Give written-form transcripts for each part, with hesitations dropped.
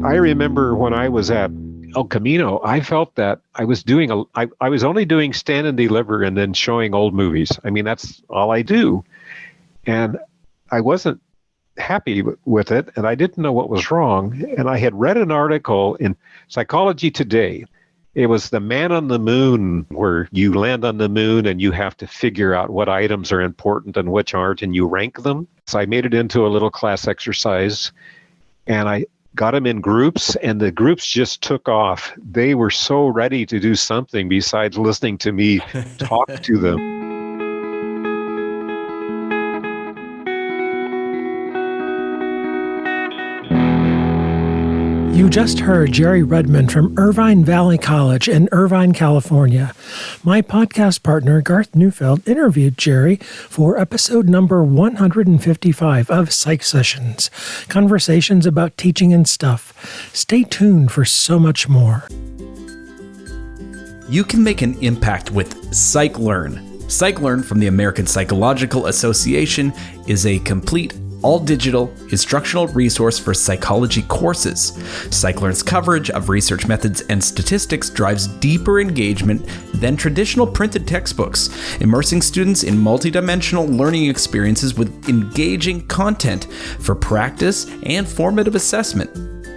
I remember when I was at El Camino, I felt that I was I was only doing stand and deliver and then showing old movies. I mean, that's all I do. And I wasn't happy with it, and I didn't know what was wrong. And I had read an article in Psychology Today. It was the Man on the Moon, where you land on the moon and you have to figure out what items are important and which aren't, and you rank them. So I made it into a little class exercise, and I got them in groups, and the groups just took off. They were so ready to do something besides listening to me talk to them. You just heard Jerry Rudman from Irvine Valley College in Irvine, California. My podcast partner, Garth Neufeld, interviewed Jerry for episode number 155 of Psych Sessions, conversations about teaching and stuff. Stay tuned for so much more. You can make an impact with PsychLearn. PsychLearn from the American Psychological Association is a complete all-digital instructional resource for psychology courses. PsychLearn's coverage of research methods and statistics drives deeper engagement than traditional printed textbooks, immersing students in multidimensional learning experiences with engaging content for practice and formative assessment.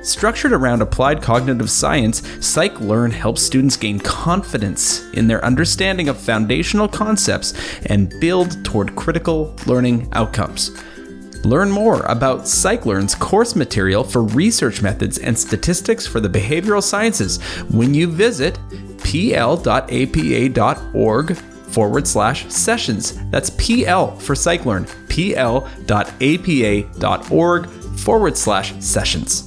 Structured around applied cognitive science, PsychLearn helps students gain confidence in their understanding of foundational concepts and build toward critical learning outcomes. Learn more about PsychLearn's course material for research methods and statistics for the behavioral sciences when you visit pl.apa.org/sessions. That's PL for PsychLearn, pl.apa.org/sessions.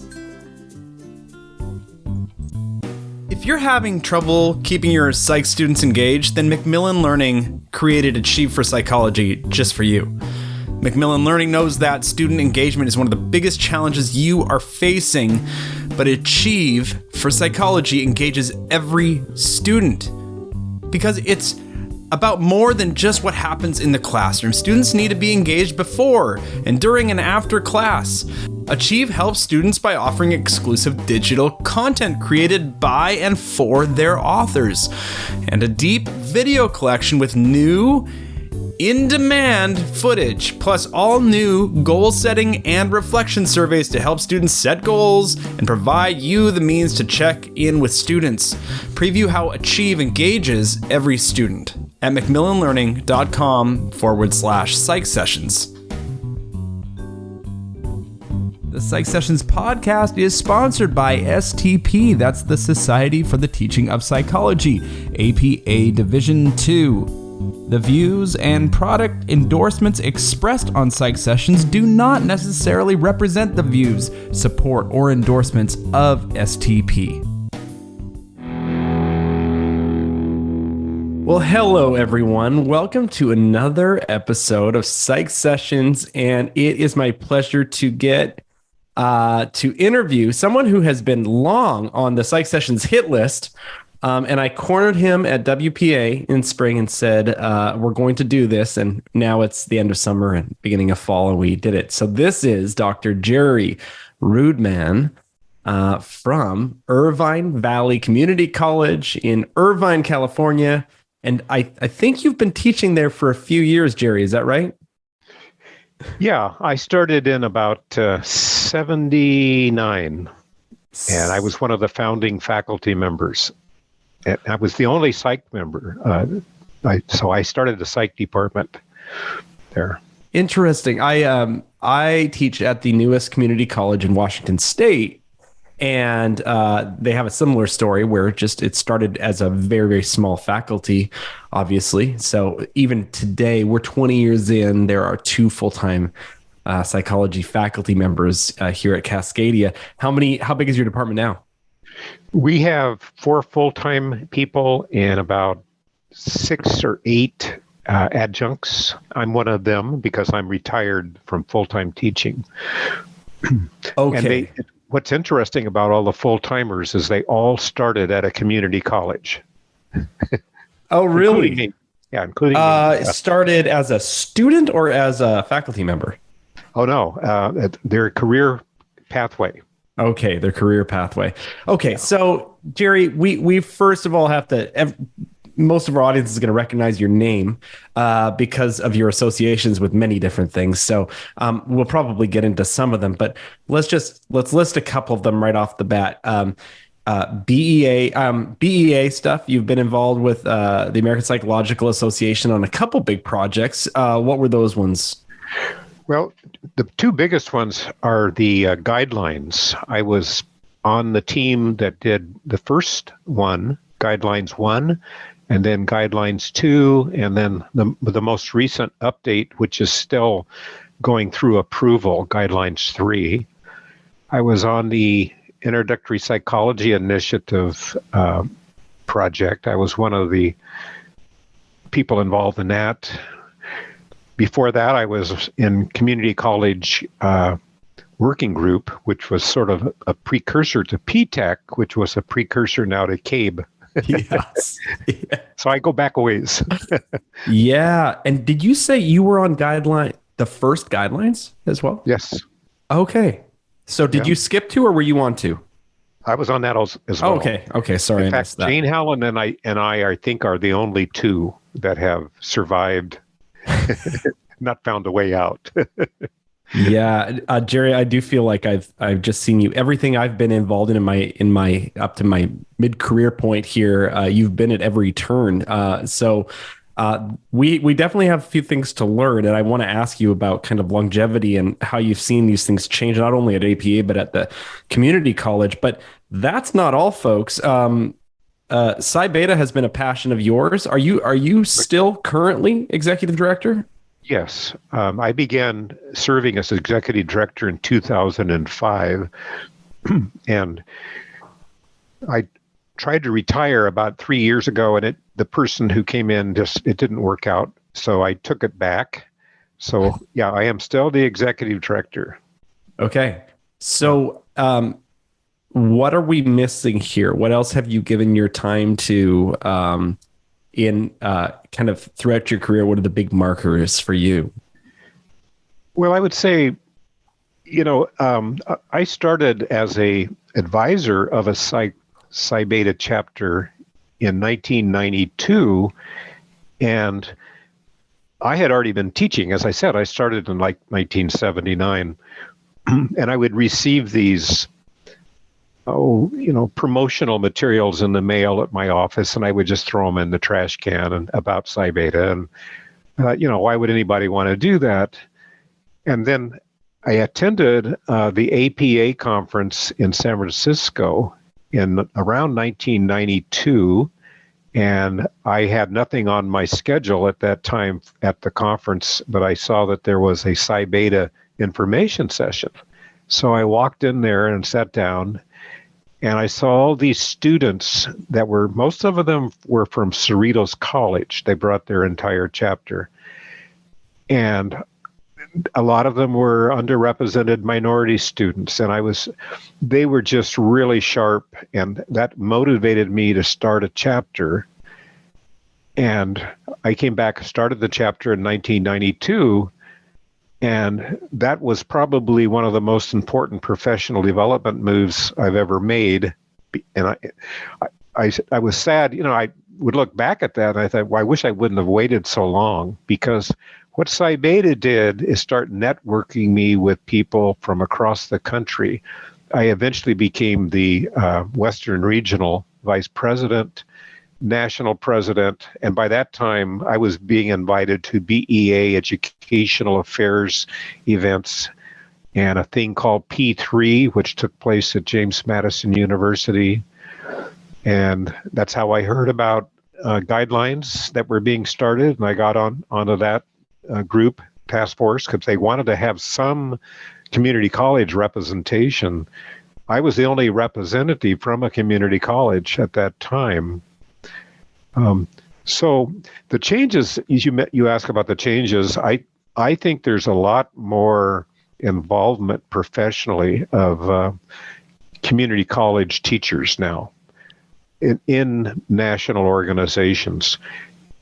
If you're having trouble keeping your psych students engaged, then Macmillan Learning created Achieve for Psychology just for you. Macmillan Learning knows that student engagement is one of the biggest challenges you are facing, but Achieve for Psychology engages every student because it's about more than just what happens in the classroom. Students need to be engaged before and during and after class. Achieve helps students by offering exclusive digital content created by and for their authors, and a deep video collection with new in-demand footage, plus all new goal-setting and reflection surveys to help students set goals and provide you the means to check in with students. Preview how Achieve engages every student at macmillanlearning.com/psych sessions. The Psych Sessions podcast is sponsored by STP, that's the Society for the Teaching of Psychology, APA Division II. The views and product endorsements expressed on Psych Sessions do not necessarily represent the views, support, or endorsements of STP. Well, hello, everyone. Welcome to another episode of Psych Sessions, and it is my pleasure to get to interview someone who has been long on the Psych Sessions hit list. And I cornered him at WPA in spring and said, we're going to do this. And now it's the end of summer and beginning of fall, and we did it. So this is Dr. Jerry Rudman from Irvine Valley Community College in Irvine, California. And I think you've been teaching there for a few years, Jerry. Is that right? Yeah, I started in about 79, and I was one of the founding faculty members. And I was the only psych member, so I started the psych department there. Interesting. I teach at the newest community college in Washington State, and they have a similar story where it started as a very, very small faculty, obviously. So even today, we're 20 years in, there are 2 full-time psychology faculty members here at Cascadia. How big is your department now? We have 4 full-time people and about 6 or 8 adjuncts. I'm one of them because I'm retired from full-time teaching. Okay. And what's interesting about all the full-timers is they all started at a community college. Oh, really? Including me. Yeah, including me. Started as a student or as a faculty member? Oh, no. Their career pathway. Okay, their career pathway. Okay, so Jerry, we first of all have to. Most of our audience is going to recognize your name because of your associations with many different things. So we'll probably get into some of them, but let's list a couple of them right off the bat. BEA stuff. You've been involved with the American Psychological Association on a couple big projects. What were those ones? Well, the two biggest ones are the guidelines. I was on the team that did the first one, Guidelines 1, and then Guidelines 2, and then the most recent update, which is still going through approval, Guidelines 3. I was on the Introductory Psychology Initiative project. I was one of the people involved in that. Before that, I was in community college working group, which was sort of a precursor to PTAC, which was a precursor now to CABE. Yes. Yeah. So I go back a ways. Yeah. And did you say you were on the first guidelines as well? Yes. Okay. So did you skip two or were you on two? I was on that as well. Okay. Okay. Sorry. In fact, Jane Howland and I think, are the only two that have survived, not found a way out. Yeah, Jerry, I do feel like I've just seen you. Everything I've been involved in my up to my mid-career point here, you've been at every turn. So we definitely have a few things to learn, and I want to ask you about kind of longevity and how you've seen these things change, not only at APA but at the community college. But that's not all, folks. Psi Beta has been a passion of yours. Are you still currently executive director? Yes. I began serving as executive director in 2005, and I tried to retire about 3 years ago, and the person who came in it didn't work out, so I took it back. So yeah, I am still the executive director. Okay. So what are we missing here? What else have you given your time to in kind of throughout your career? What are the big markers for you? Well, I would say, I started as a advisor of a Psi Beta chapter in 1992, and I had already been teaching. As I said, I started in like 1979, and I would receive these promotional materials in the mail at my office, and I would just throw them in the trash can and about Psi Beta. And, why would anybody want to do that? And then I attended the APA conference in San Francisco in around 1992, and I had nothing on my schedule at that time at the conference, but I saw that there was a Psi Beta information session. So I walked in there and sat down, and I saw all these students that most of them were from Cerritos College. They brought their entire chapter. And a lot of them were underrepresented minority students. And they were just really sharp. And that motivated me to start a chapter. And I came back, started the chapter in 1992. And that was probably one of the most important professional development moves I've ever made. And I was sad, I would look back at that and I thought, well, I wish I wouldn't have waited so long, because what Psi Beta did is start networking me with people from across the country. I eventually became the Western Regional Vice President, National President, and by that time I was being invited to BEA Educational Affairs events and a thing called P3, which took place at James Madison University. And that's how I heard about guidelines that were being started, and I got onto that group task force because they wanted to have some community college representation. I was the only representative from a community college at that time. So the changes, you ask about the changes, I think there's a lot more involvement professionally of community college teachers now in national organizations.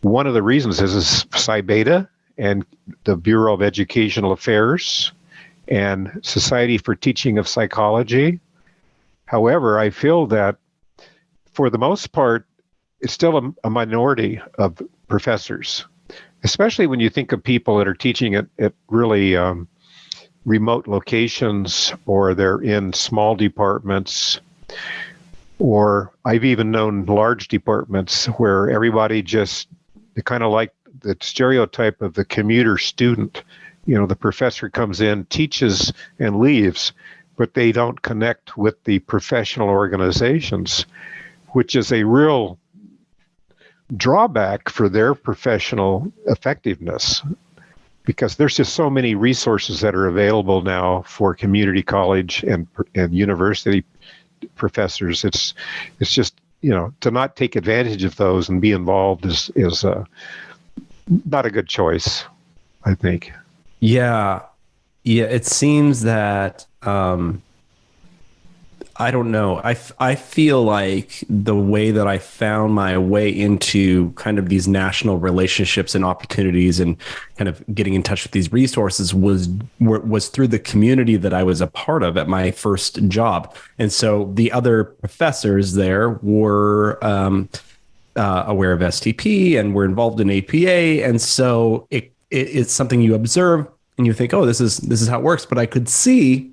One of the reasons is Psi Beta and the Bureau of Educational Affairs and Society for Teaching of Psychology However, I feel that for the most part, it's still a minority of professors, especially when you think of people that are teaching at really remote locations, or they're in small departments, or I've even known large departments where everybody just kind of like the stereotype of the commuter student. The professor comes in, teaches, and leaves, but they don't connect with the professional organizations, which is a real drawback for their professional effectiveness, because there's just so many resources that are available now for community college and university professors. It's just, to not take advantage of those and be involved is not a good choice, I think. Yeah. It seems that I don't know. I feel like the way that I found my way into kind of these national relationships and opportunities and kind of getting in touch with these resources was through the community that I was a part of at my first job. And so the other professors there were aware of STP and were involved in APA. And so it's something you observe and you think, oh, this is how it works. But I could see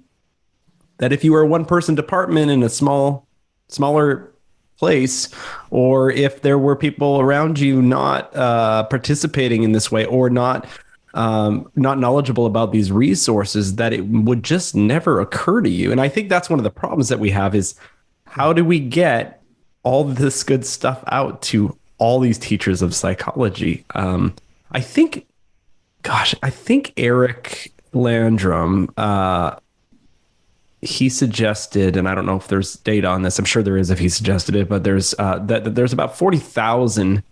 that if you were a one-person department in a smaller place, or if there were people around you not participating in this way, or not knowledgeable about these resources, that it would just never occur to you. And I think that's one of the problems that we have is, how do we get all this good stuff out to all these teachers of psychology? I think Eric Landrum, he suggested, and I don't know if there's data on this, I'm sure there is if he suggested it, but there's that there's about 40,000,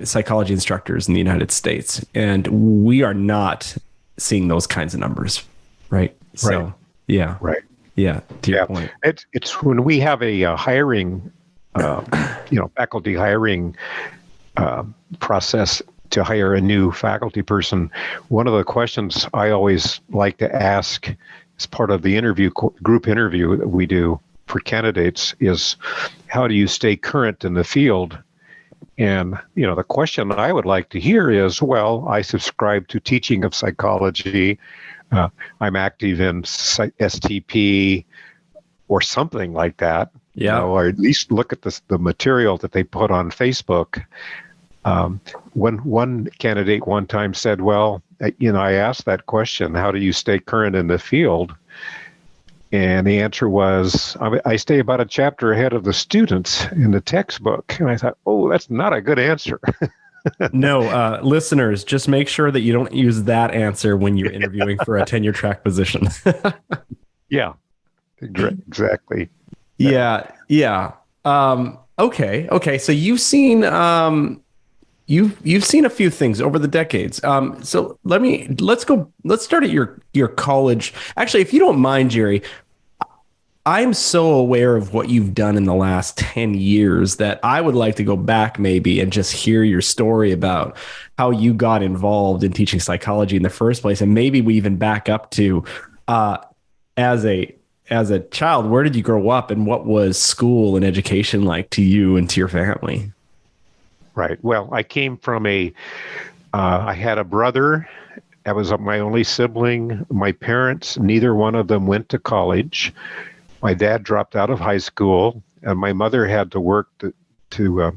psychology instructors in the United States, and we are not seeing those kinds of numbers, right? So, yeah. Right. Yeah. To your point. It's when we have a hiring, faculty hiring process to hire a new faculty person, one of the questions I always like to ask as part of the group interview that we do for candidates is, how do you stay current in the field? And, the question I would like to hear is, well, I subscribe to teaching of psychology. I'm active in STP or something like that. Yeah. Or at least look at the material that they put on Facebook. When one candidate one time said, well, I asked that question, how do you stay current in the field? And the answer was, I stay about a chapter ahead of the students in the textbook. And I thought, oh, that's not a good answer. No, listeners, just make sure that you don't use that answer when you're interviewing for a tenure track position. Yeah, exactly. Yeah. Okay. So you've seen you've seen a few things over the decades. So let's start at your college. Actually, if you don't mind, Jerry, I'm so aware of what you've done in the last 10 years that I would like to go back maybe and just hear your story about how you got involved in teaching psychology in the first place. And maybe we even back up to as a child, where did you grow up and what was school and education like to you and to your family? Right. Well, I came from I had a brother. I was my only sibling. My parents, neither one of them went to college. My dad dropped out of high school, and my mother had to work to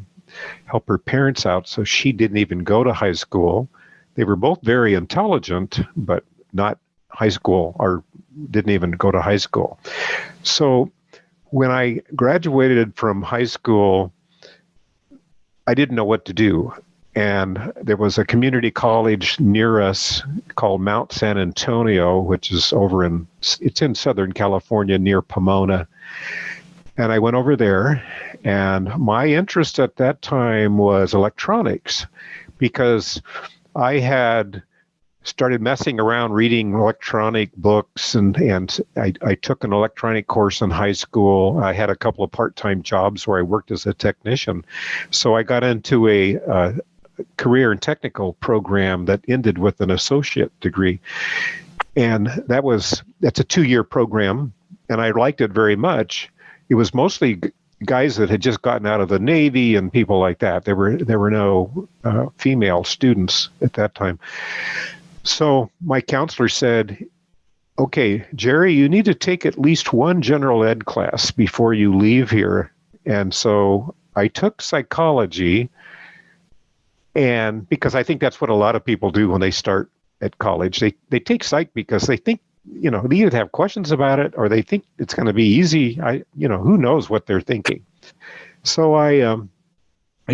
help her parents out, so she didn't even go to high school. They were both very intelligent, but not high school, or didn't even go to high school. So when I graduated from high school, I didn't know what to do. And there was a community college near us called Mount San Antonio, which is it's in Southern California near Pomona. And I went over there, and my interest at that time was electronics, because I had started messing around reading electronic books, and I took an electronic course in high school. I had a couple of part-time jobs where I worked as a technician. So I got into a career and technical program that ended with an associate degree. And that's a 2-year program. and I liked it very much. It was mostly guys that had just gotten out of the Navy and people like that. There were no female students at that time. So my counselor said, okay, Jerry, you need to take at least one general ed class before you leave here. And so I took psychology, and because I think that's what a lot of people do when they start at college. They take psych because they think, they either have questions about it or they think it's going to be easy. Who knows what they're thinking. So I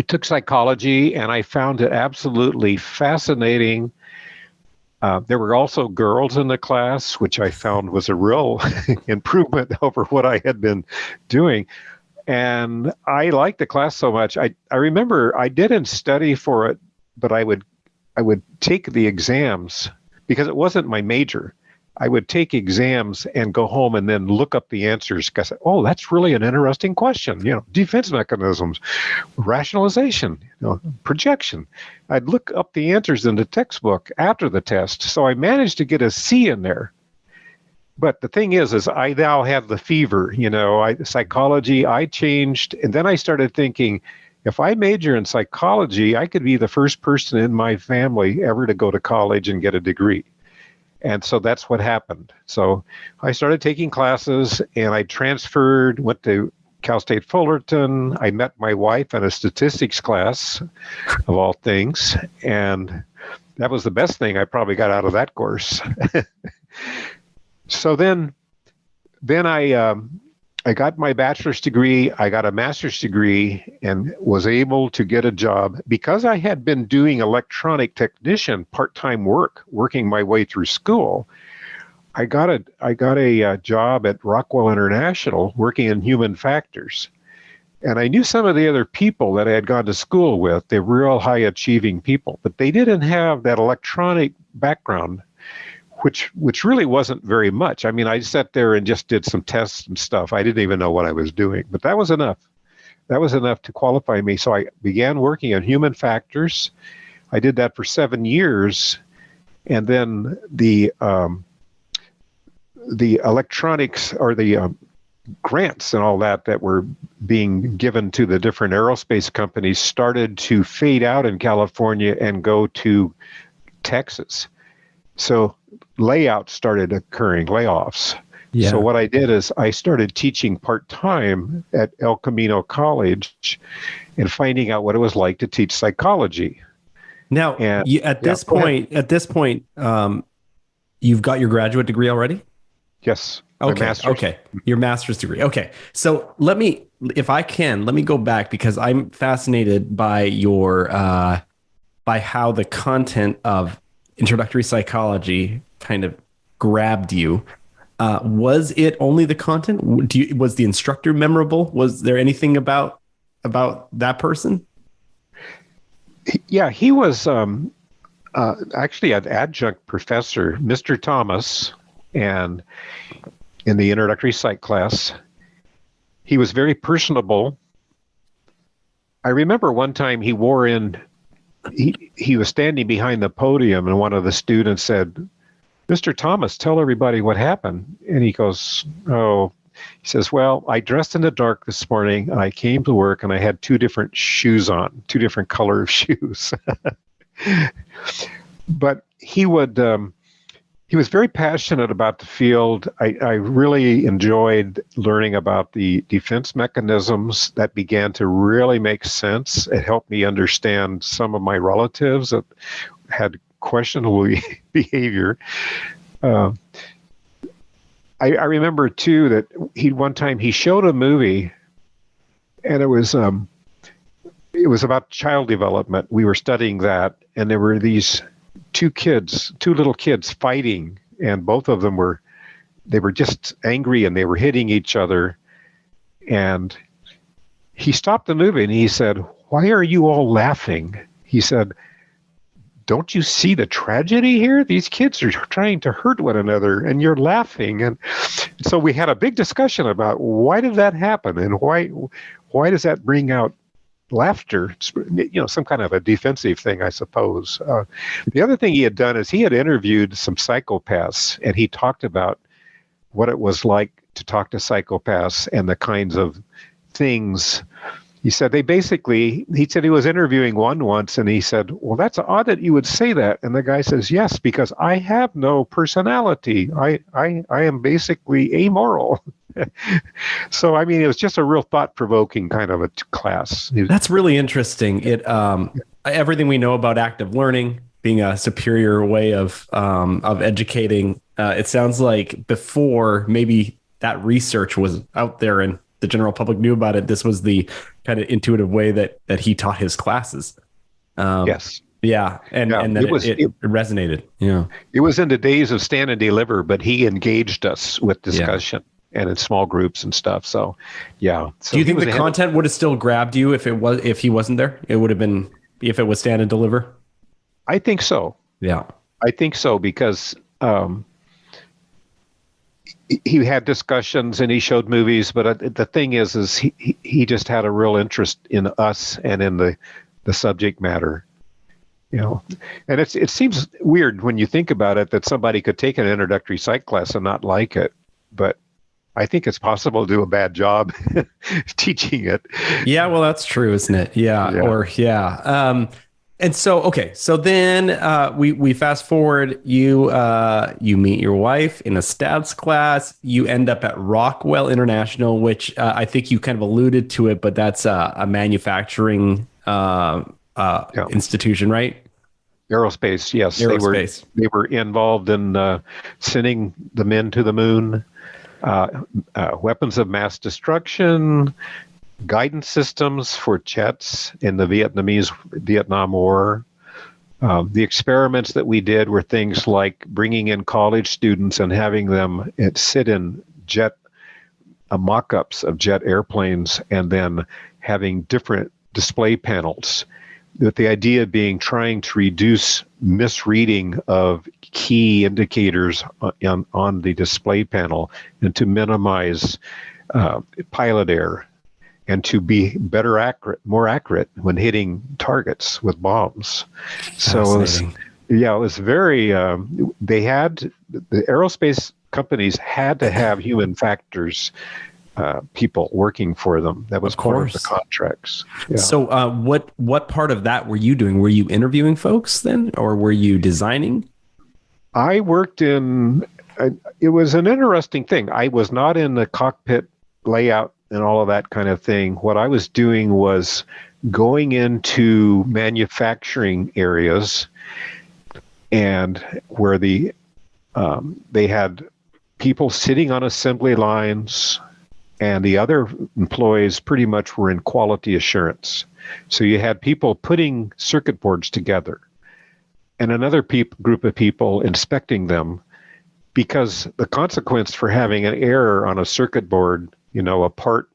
took psychology, and I found it absolutely fascinating. There were also girls in the class, which I found was a real improvement over what I had been doing. And I liked the class so much. I remember I didn't study for it, but I would take the exams because it wasn't my major. I would take exams and go home and then look up the answers because, that's really an interesting question. Defense mechanisms, rationalization, projection. I'd look up the answers in the textbook after the test. So I managed to get a C in there. But the thing is I now have the fever, psychology, I changed. And then I started thinking, if I major in psychology, I could be the first person in my family ever to go to college and get a degree. And so that's what happened. So I started taking classes, and I transferred, went to Cal State Fullerton. I met my wife in a statistics class, of all things. And that was the best thing I probably got out of that course. So then I got my bachelor's degree, I got a master's degree, and was able to get a job because I had been doing electronic technician part-time work, working my way through school. I got a job at Rockwell International working in human factors. And I knew some of the other people that I had gone to school with. They were real high achieving people, but they didn't have that electronic background, which really wasn't very much. I mean, I sat there and just did some tests and stuff. I didn't even know what I was doing, but that was enough. That was enough to qualify me. So I began working on human factors. I did that for 7 years. And then the electronics, or the grants and all that were being given to the different aerospace companies started to fade out in California and go to Texas. So layouts started occurring, layoffs. Yeah. So what I did is I started teaching part-time at El Camino College and finding out what it was like to teach psychology. Now, at this point, you've got your graduate degree already? Yes. Okay. Your master's degree. Okay. So let me go back, because I'm fascinated by by how the content of Introductory Psychology kind of grabbed you. Was it only the content? Was the instructor memorable? Was there anything about that person? Yeah, he was actually an adjunct professor, Mr. Thomas, and in the introductory psych class, he was very personable. I remember one time he was standing behind the podium, and one of the students said, "Mr. Thomas, tell everybody what happened." And he goes, he says, "Well, I dressed in the dark this morning, and I came to work, and I had two different shoes on, two different color of shoes." But he was very passionate about the field. I really enjoyed learning about the defense mechanisms that began to really make sense. It helped me understand some of my relatives that had questionable behavior. I remember too that one time he showed a movie, and it was about child development. We were studying that, and there were these two little kids fighting, and both of them were just angry, and they were hitting each other. And he stopped the movie and he said, "Why are you all laughing?" He said, "Don't you see the tragedy here? These kids are trying to hurt one another, and you're laughing." And so we had a big discussion about why did that happen, and why does that bring out laughter? It's, some kind of a defensive thing, I suppose. The other thing he had done is he had interviewed some psychopaths, and he talked about what it was like to talk to psychopaths and the kinds of things. He said he said he was interviewing one once, and he said, well, that's odd that you would say that. And the guy says, yes, because I have no personality. I am basically amoral. So, I mean, it was just a real thought-provoking kind of a class. That's really interesting. It everything we know about active learning being a superior way of educating, it sounds like before maybe that research was out there and the general public knew about it, this was the kind of intuitive way that he taught his classes. Yes. Yeah. And then it resonated. Yeah. It was in the days of stand and deliver, but he engaged us with discussion and in small groups and stuff. So, yeah. So do you think the content would have still grabbed you if he wasn't there? It would have been, if it was stand and deliver? I think so. Yeah. I think so, because he had discussions and he showed movies, but the thing is he just had a real interest in us and in the subject matter, you know. And it seems weird when you think about it that somebody could take an introductory psych class and not like it, but I think it's possible to do a bad job teaching it. Yeah, well, that's true, isn't it? Yeah. And so, okay, so then we fast forward. You meet your wife in a stats class. You end up at Rockwell International, which I think you kind of alluded to it, but that's a manufacturing institution, right? Aerospace, yes. Aerospace. They were involved in sending the men to the moon, weapons of mass destruction, guidance systems for jets in the Vietnam War. The experiments that we did were things like bringing in college students and having them sit in jet mock-ups of jet airplanes and then having different display panels, with the idea being trying to reduce misreading of key indicators on the display panel and to minimize pilot error, and to be more accurate when hitting targets with bombs. So it was very, the aerospace companies had to have human factors people working for them. That was part of the contracts. Yeah. So what part of that were you doing? Were you interviewing folks then, or were you designing? I worked it was an interesting thing. I was not in the cockpit layout and all of that kind of thing. What I was doing was going into manufacturing areas, and where they had people sitting on assembly lines, and the other employees pretty much were in quality assurance. So you had people putting circuit boards together, and another group of people inspecting them, because the consequence for having an error on a circuit board, a part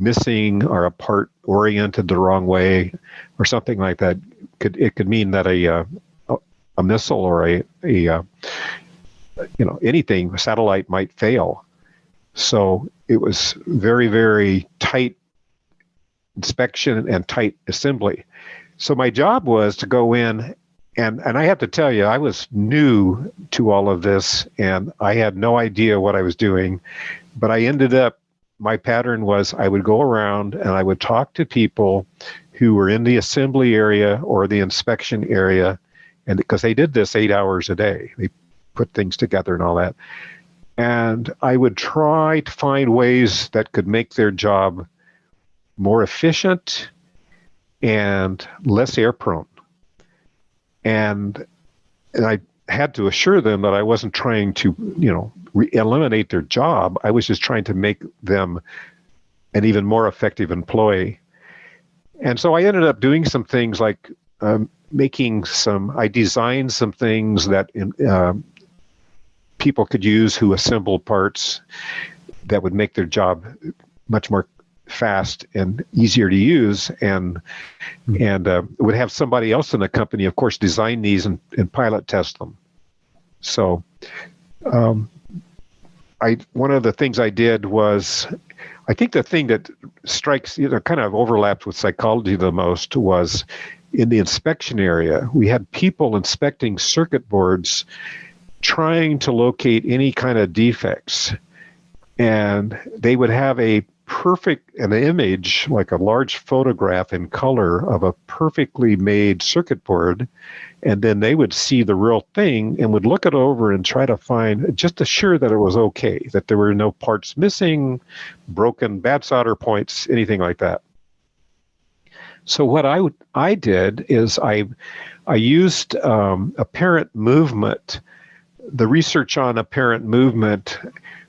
missing or a part oriented the wrong way or something like that, could mean that a missile or anything, a satellite might fail. So it was very, very tight inspection and tight assembly. So my job was to go in, and I have to tell you, I was new to all of this, and I had no idea what I was doing, but my pattern was I would go around and I would talk to people who were in the assembly area or the inspection area, and because they did this 8 hours a day, they put things together and all that. And I would try to find ways that could make their job more efficient and less air prone. And I had to assure them that I wasn't trying to, eliminate their job. I was just trying to make them an even more effective employee. And so I ended up doing some things like I designed some things that people could use who assemble parts that would make their job much more fast and easier to use, and would have somebody else in the company, of course, design these and pilot test them. So one of the things I did was, I think the thing that strikes, kind of overlapped with psychology the most was in the inspection area. We had people inspecting circuit boards trying to locate any kind of defects. and they would have an image, like a large photograph in color of a perfectly made circuit board, and then they would see the real thing and would look it over and try to find, just assure that it was okay, that there were no parts missing, broken, bad solder points, anything like that. So what I did is I used apparent movement, the research on apparent movement.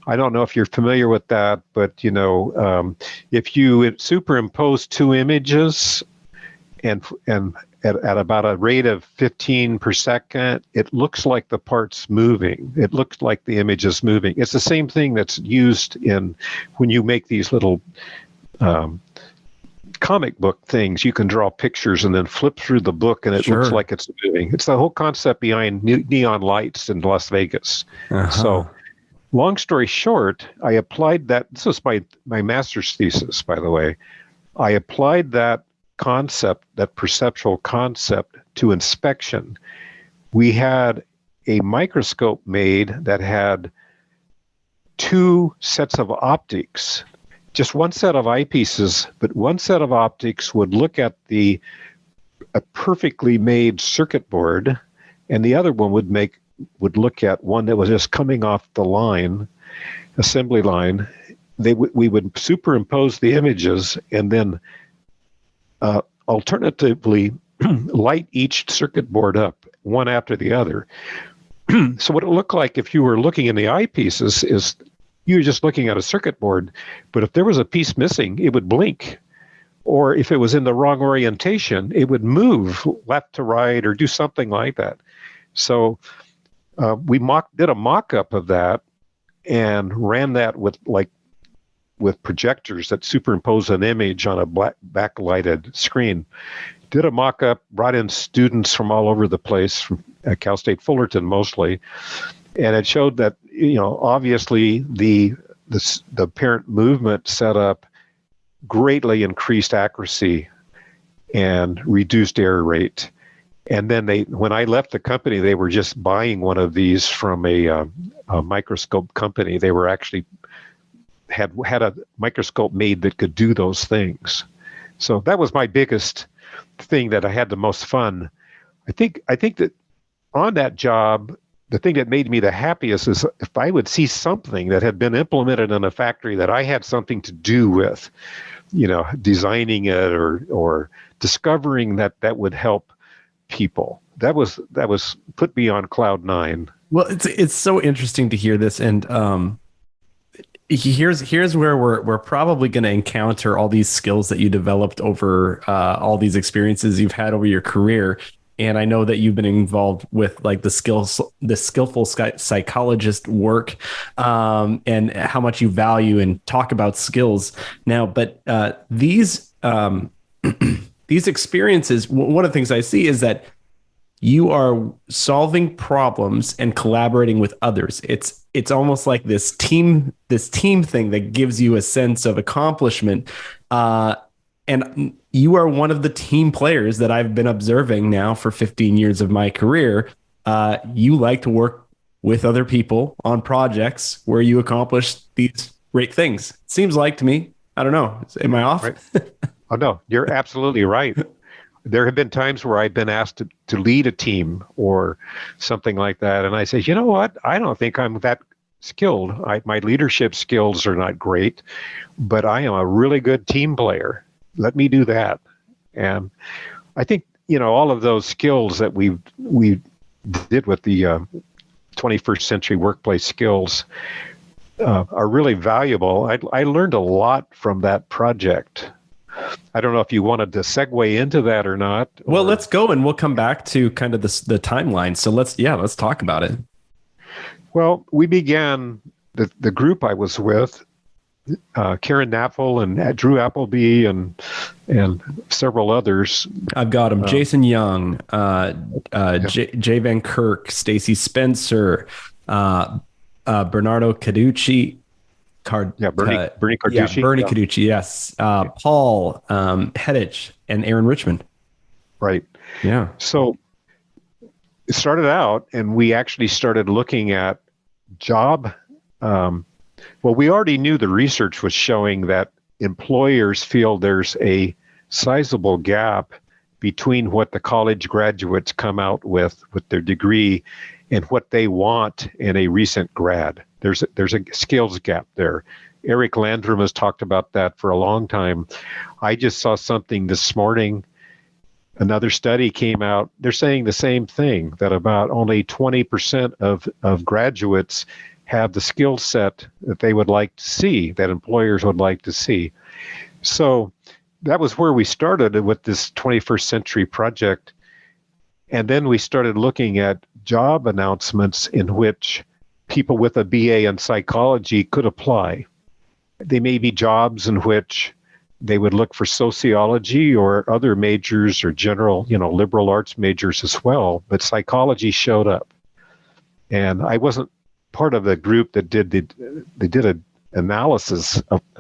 I don't know if you're familiar with that, but if you superimpose two images and at about a rate of 15 per second, it looks like the part's moving. It looks like the image is moving. It's the same thing that's used in when you make these little comic book things. You can draw pictures and then flip through the book and it looks like it's moving. It's the whole concept behind neon lights in Las Vegas. So long story short, I applied that. This was my master's thesis, by the way. I applied that concept, that perceptual concept, to inspection. We had a microscope made that had two sets of optics, just one set of eyepieces, but one set of optics would look at a perfectly made circuit board, and the other one would look at one that was just coming off the line, assembly line. We would superimpose the images and then alternatively light each circuit board up one after the other. So what it looked like if you were looking in the eyepieces is you were just looking at a circuit board, but if there was a piece missing, it would blink. Or if it was in the wrong orientation, it would move left to right or do something like that. So we did a mock-up of that and ran that with projectors that superimpose an image on a backlighted screen. Did a mock-up, brought in students from all over the place, from Cal State Fullerton mostly, and it showed that obviously the apparent movement setup greatly increased accuracy and reduced error rate. And then when I left the company, they were just buying one of these from a microscope company. They were actually had a microscope made that could do those things. So that was my biggest thing that I had the most fun. I think that on that job, the thing that made me the happiest is if I would see something that had been implemented in a factory that I had something to do with, designing it or discovering that would help people. That was put me on cloud nine. Well, it's so interesting to hear this, and here's where we're probably going to encounter all these skills that you developed over all these experiences you've had over your career. And I know that you've been involved with like the skillful psychologist work, and how much you value and talk about skills now. But these experiences, one of the things I see is that you are solving problems and collaborating with others. It's almost like this team thing that gives you a sense of accomplishment. And you are one of the team players that I've been observing now for 15 years of my career. You like to work with other people on projects where you accomplish these great things. It seems like to me. I don't know. Am I off? Right. Oh, no, you're absolutely right. There have been times where I've been asked to lead a team or something like that. And I say, you know what? I don't think I'm that skilled. My leadership skills are not great, but I am a really good team player. Let me do that. And I think, all of those skills that we did with the 21st century workplace skills are really valuable. I learned a lot from that project. I don't know if you wanted to segue into that or not. Well, let's go, and we'll come back to kind of the timeline. So let's talk about it. Well, we began the group I was with, Karen Naffel and Drew Appleby and several others. I've got them: Jason Young, Jay Van Kirk, Stacy Spencer, Bernardo Caducci. Bernie Carducci. Yeah, Bernie Caducci, yes. Paul Hedich and Aaron Richmond. Right. Yeah. So it started out, and we actually started looking at job Well, we already knew the research was showing that employers feel there's a sizable gap between what the college graduates come out with their degree and what they want in a recent grad. There's a skills gap there. Eric Landrum has talked about that for a long time. I just saw something this morning. Another study came out. They're saying the same thing, that about only 20% of graduates have the skill set that they would like to see, that employers would like to see. So that was where we started with this 21st century project. And then we started looking at job announcements in which people with a BA in psychology could apply. They may be jobs in which they would look for sociology or other majors or general, liberal arts majors as well, but psychology showed up. And I wasn't part of the group that did a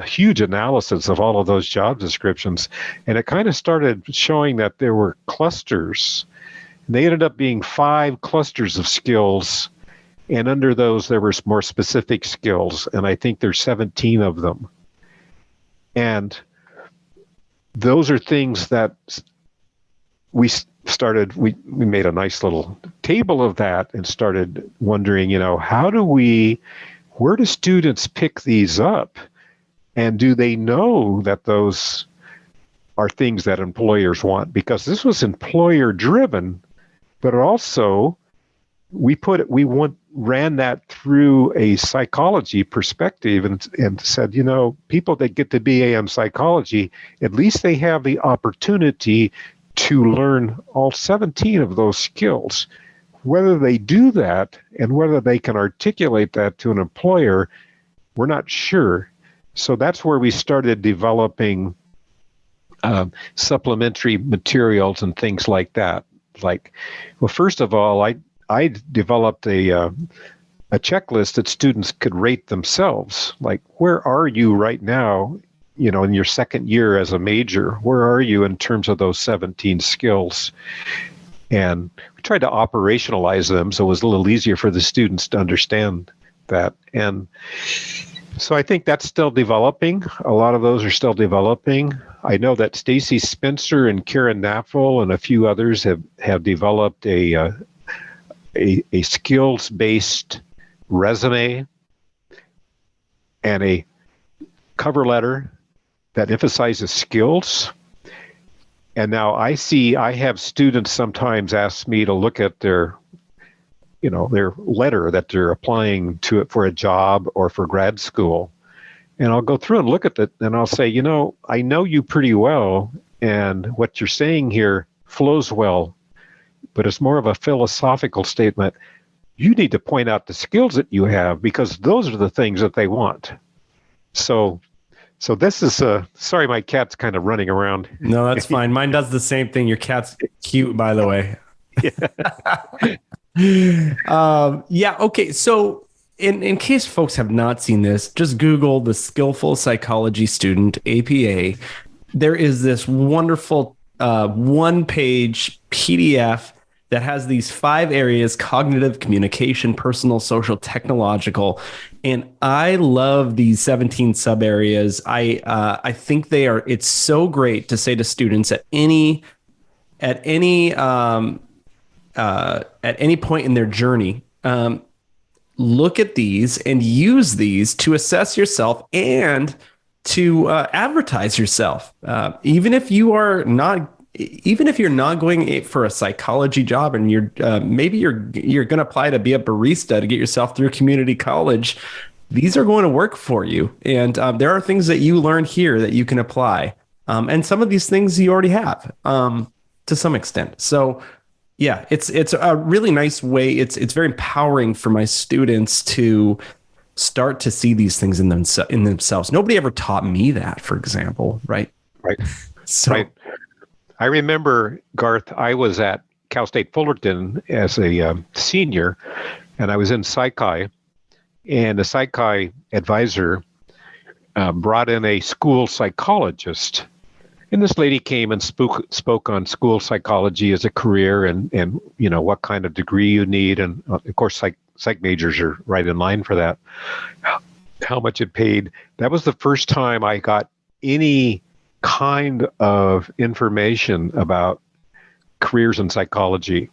huge analysis of all of those job descriptions. And it kind of started showing that there were clusters. They ended up being 5 clusters of skills. And under those, there were more specific skills. And I think there's 17 of them. And those are things that we made a nice little table of that and started wondering, where do students pick these up? And do they know that those are things that employers want? Because this was employer driven, but also ran that through a psychology perspective and said, people that get to BA in psychology, at least they have the opportunity to learn all 17 of those skills. Whether they do that and whether they can articulate that to an employer, we're not sure. So that's where we started developing supplementary materials and things like that. First of all, I developed a checklist that students could rate themselves. Like, where are you right now, in your second year as a major? Where are you in terms of those 17 skills? And we tried to operationalize them so it was a little easier for the students to understand that. And so I think that's still developing. A lot of those are still developing. I know that Stacy Spencer and Karen Naffel and a few others have developed a skills-based resume and a cover letter that emphasizes skills. And now I have students sometimes ask me to look at their letter that they're applying to it for a job or for grad school. And I'll go through and look at it and I'll say, I know you pretty well and what you're saying here flows well, but it's more of a philosophical statement. You need to point out the skills that you have because those are the things that they want. So this is sorry, my cat's kind of running around. No, that's fine. Mine does the same thing. Your cat's cute, by the way. Okay. So in case folks have not seen this, just Google the Skillful Psychology Student, APA. There is this wonderful one-page PDF that has these 5 areas: cognitive, communication, personal, social, technological. And I love these 17 sub areas. I think it's so great to say to students at any point in their journey, look at these and use these to assess yourself and to advertise yourself. Even if you're not going for a psychology job and you're going to apply to be a barista to get yourself through community college, these are going to work for you. And there are things that you learn here that you can apply. And some of these things you already have to some extent. So yeah, it's a really nice way. It's very empowering for my students to start to see these things in themselves. Nobody ever taught me that, for example, right? Right. So, right. I remember, Garth, I was at Cal State Fullerton as a senior, and I was in Psych-I, and the Psych-I advisor brought in a school psychologist. And this lady came and spoke on school psychology as a career and what kind of degree you need. And of course, psych majors are right in line for that. how much it paid. That was the first time I got any kind of information about careers in psychology.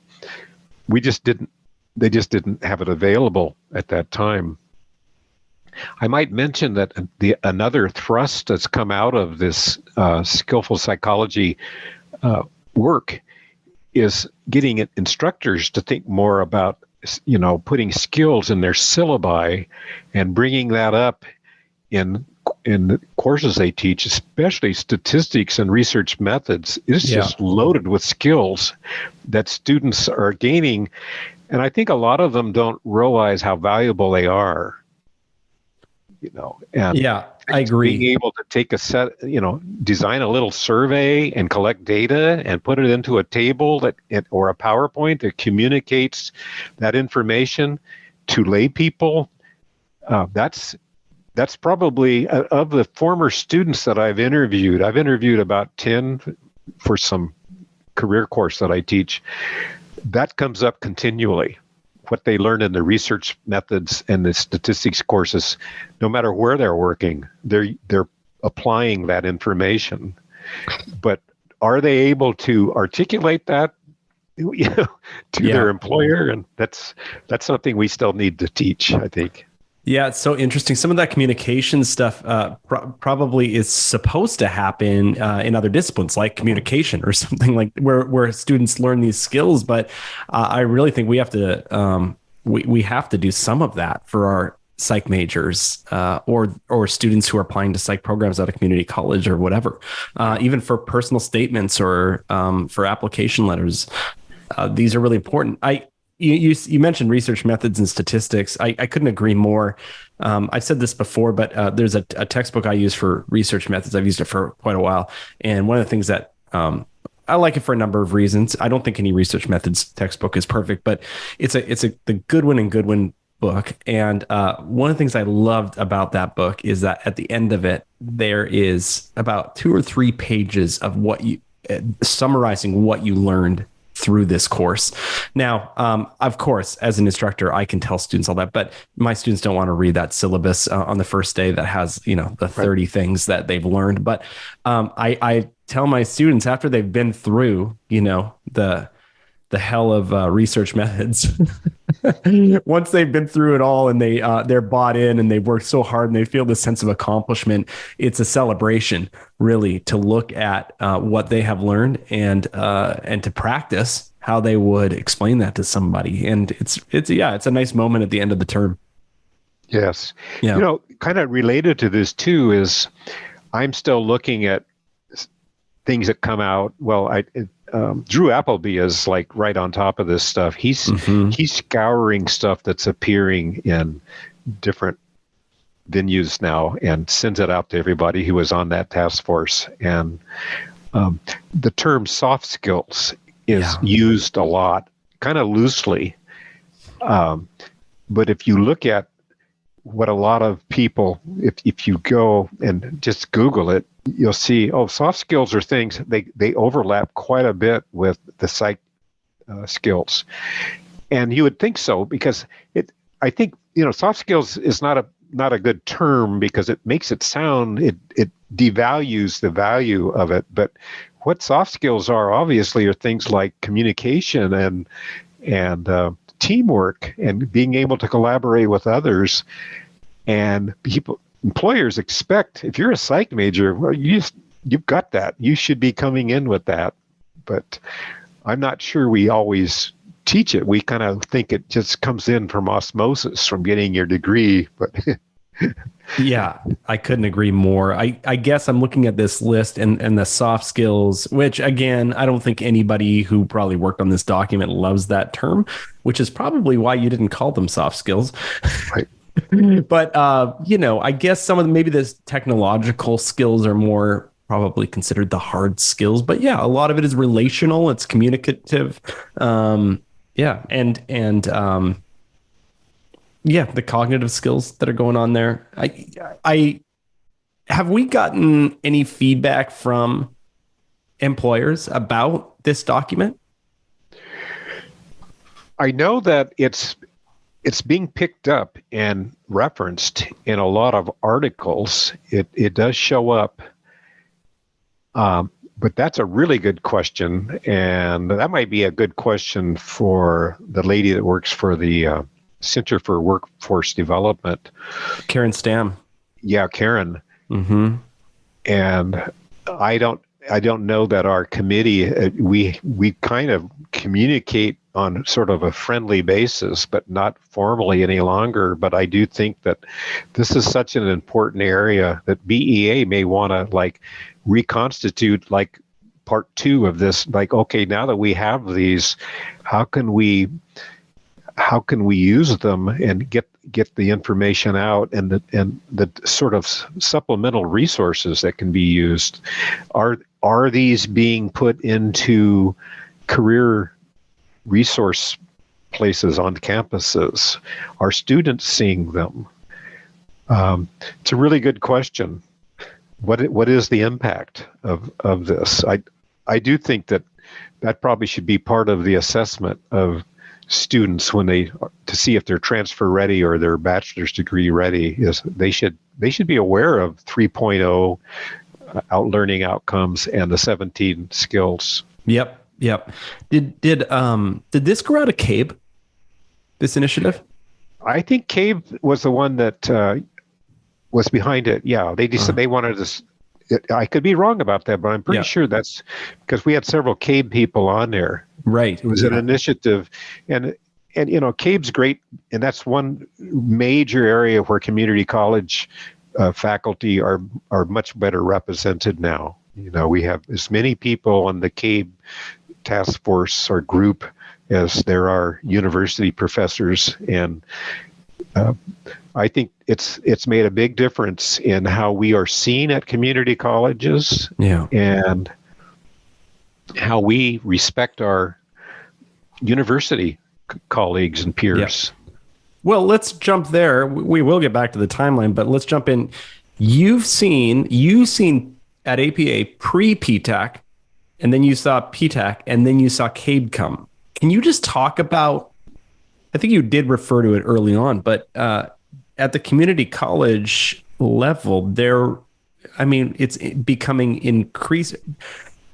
They just didn't have it available at that time. I might mention that another thrust that's come out of this skillful psychology work is getting instructors to think more about, putting skills in their syllabi and bringing that up in the courses they teach, especially statistics and research methods. It's just loaded with skills that students are gaining. And I think a lot of them don't realize how valuable they are. And yeah, I agree. Being able to take a set, design a little survey and collect data and put it into a table or a PowerPoint that communicates that information to lay people. That's probably, of the former students that I've interviewed about 10 for some career course that I teach. That comes up continually. What they learn in the research methods and the statistics courses, no matter where they're working, they're applying that information. But are they able to articulate that to their employer? And that's something we still need to teach, I think. Yeah, it's so interesting. Some of that communication stuff probably is supposed to happen in other disciplines like communication or something like where students learn these skills. But I really think we have to we have to do some of that for our psych majors or students who are applying to psych programs at a community college or whatever, even for personal statements or for application letters. These are really important. You mentioned research methods and statistics. I couldn't agree more. I've said this before, but there's a textbook I use for research methods. I've used it for quite a while. And one of the things that I like it for a number of reasons. I don't think any research methods textbook is perfect, but it's the Goodwin and Goodwin book. And one of the things I loved about that book is that at the end of it, there is about 2 or 3 pages of summarizing what you learned through this course. Now, of course, as an instructor, I can tell students all that, but my students don't want to read that syllabus on the first day that has, the 30 things that they've learned. But I tell my students after they've been through, the hell of research methods, once they've been through it all and they're bought in and they've worked so hard and they feel this sense of accomplishment, it's a celebration really to look at what they have learned and to practice how they would explain that to somebody. And it's a nice moment at the end of the term. Yes. Yeah. Kind of related to this too is I'm still looking at things that come out. Well, Drew Appleby is like right on top of this stuff. He's scouring stuff that's appearing in different venues now and sends it out to everybody who was on that task force. And the term soft skills is used a lot, kind of loosely. But if you look at what a lot of people, if you go and just Google it, you'll see, soft skills are things, they overlap quite a bit with the psych skills. And you would think so, because I think, soft skills is not a good term because it makes it sound, it devalues the value of it. But what soft skills are obviously are things like communication and teamwork and being able to collaborate with others. And employers expect, if you're a psych major, well, you've got that. You should be coming in with that. But I'm not sure we always teach it. We kind of think it just comes in from osmosis from getting your degree. But yeah, I couldn't agree more. I guess I'm looking at this list and the soft skills, which again, I don't think anybody who probably worked on this document loves that term, which is probably why you didn't call them soft skills. Right. But, I guess some of maybe the technological skills are more probably considered the hard skills. But yeah, a lot of it is relational. It's communicative. And the cognitive skills that are going on there. I have we gotten any feedback from employers about this document? I know that it's it's being picked up and referenced in a lot of articles. It does show up. But that's a really good question, and that might be a good question for the lady that works for the Center for Workforce Development. Karen Stam. Yeah, Karen. Mm-hmm. And I don't know that our committee, we kind of communicate on sort of a friendly basis, but not formally any longer. But I do think that this is such an important area that BEA may want to like reconstitute like part 2 of this. Like, okay, now that we have these, how can we use them and get the information out, and the sort of supplemental resources that can be used? Are these being put into career resource places on campuses? Are students seeing them? It's a really good question. What is the impact of this? I do think that probably should be part of the assessment of students when to see if they're transfer ready or their bachelor's degree ready. Is they should be aware of 3.0 out learning outcomes and the 17 skills. Yep. Did this grow out of CABE, this initiative? I think CABE was the one that was behind it. Yeah, they decided they wanted this. I could be wrong about that, but I'm pretty sure that's because we had several CABE people on there. Right. It was an initiative, and CABE's great, and that's one major area where community college faculty are much better represented now. We have as many people on the CABE task force or group as there are university professors, and I think it's made a big difference in how we are seen at community colleges, and how we respect our university colleagues and peers. Yeah. Well, let's jump there. We will get back to the timeline, but let's jump in. You've seen at APA pre-PTAC, and then you saw PTAC, and then you saw CABE come. Can you just talk about, I think you did refer to it early on, but at the community college level, it's becoming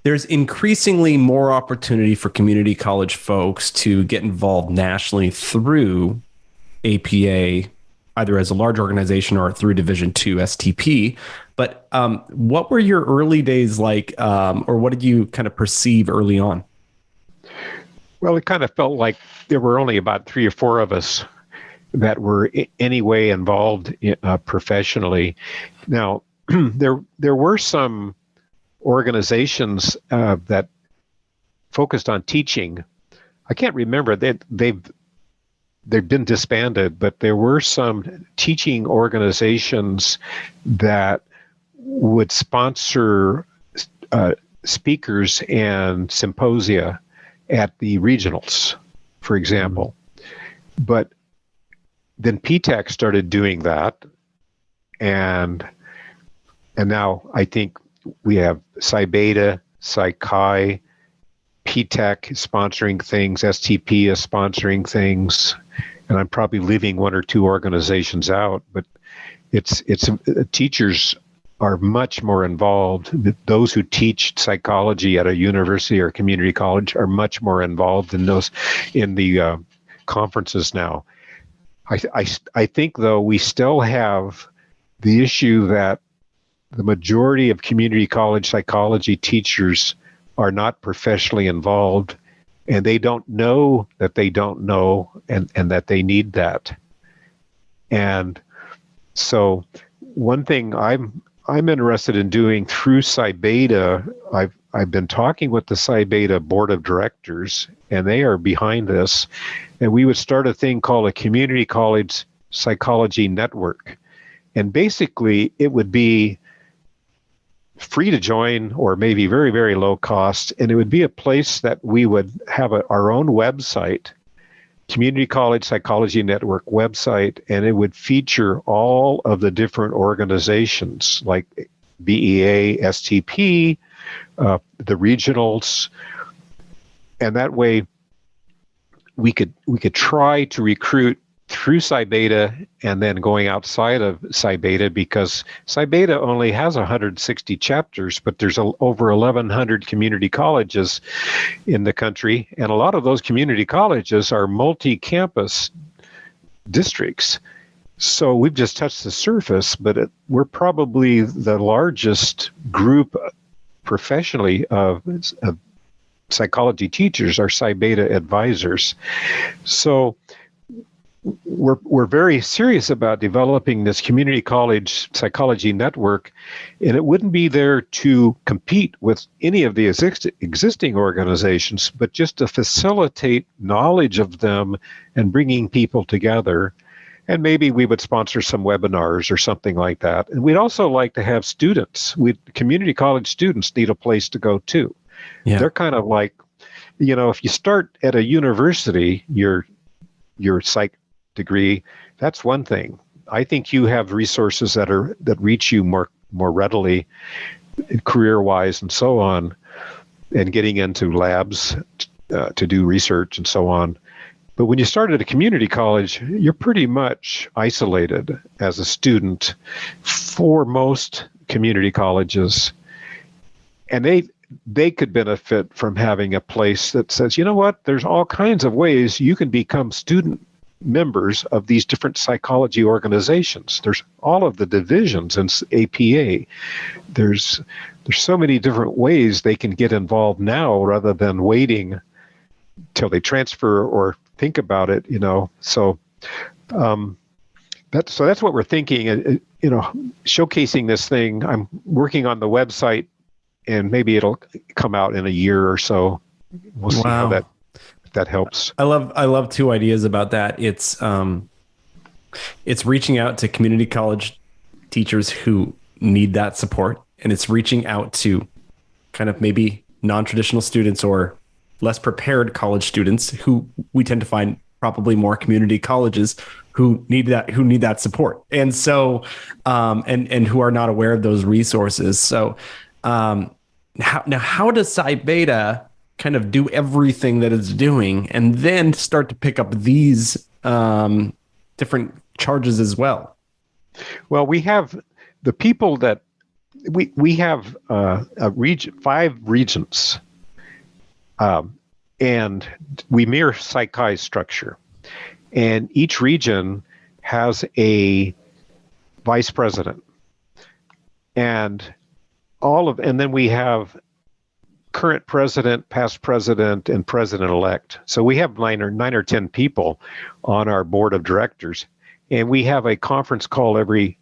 there's increasingly more opportunity for community college folks to get involved nationally through APA, either as a large organization or through Division II STP. But what were your early days like, or what did you kind of perceive early on? Well, it kind of felt like there were only about 3 or 4 of us that were any way involved professionally. Now, there were some organizations that focused on teaching. I can't remember that they've been disbanded, but there were some teaching organizations that would sponsor speakers and symposia at the regionals, for example. But then PTAC started doing that, and now I think we have Psi Beta, Psi Chi, PTAC is sponsoring things, STP is sponsoring things, and I'm probably leaving 1 or 2 organizations out, but it's teachers are much more involved. Those who teach psychology at a university or community college are much more involved in the conferences now. I think, though, we still have the issue that the majority of community college psychology teachers are not professionally involved, and they don't know that they don't know, and that they need that. And so one thing I'm interested in doing through Psi Beta, I've been talking with the Psi Beta board of directors, and they are behind this, and we would start a thing called a community college psychology network. And basically it would be free to join, or maybe very, very low cost. And it would be a place that we would have our own website, Community College Psychology Network website, and it would feature all of the different organizations like BEA, STP, the regionals. And that way we could try to recruit through Psi Beta and then going outside of Psi Beta, because Psi Beta only has 160 chapters, but there's over 1,100 community colleges in the country. And a lot of those community colleges are multi-campus districts. So we've just touched the surface, but we're probably the largest group professionally of psychology teachers are Psi Beta advisors. So we're very serious about developing this community college psychology network, and it wouldn't be there to compete with any of the existing organizations, but just to facilitate knowledge of them and bringing people together. And maybe we would sponsor some webinars or something like that. And we'd also like to have students. Community college students need a place to go too. Yeah. They're kind of like, if you start at a university, your psych degree, that's one thing. I think you have resources that reach you more readily, career-wise and so on, and getting into labs to do research and so on. But when you start at a community college, you're pretty much isolated as a student for most community colleges. And they could benefit from having a place that says, you know what, there's all kinds of ways you can become student members of these different psychology organizations. There's all of the divisions in APA. There's so many different ways they can get involved now rather than waiting till they transfer or think about it, So that's what we're thinking. Showcasing this thing. I'm working on the website, and maybe it'll come out in a year or so. We'll see how that helps. I love two ideas about that. It's reaching out to community college teachers who need that support, and it's reaching out to kind of maybe non-traditional students or less prepared college students who we tend to find probably more community colleges who need that support. And so, and who are not aware of those resources. So, how does Psi Beta kind of do everything that it's doing and then start to pick up these different charges as well? Well, we have the people that we have a region, 5 regions. And we mirror Psychi's structure. And each region has a vice president. And then we have current president, past president, and president-elect. So we have 9 or 10 people on our board of directors. And we have a conference call every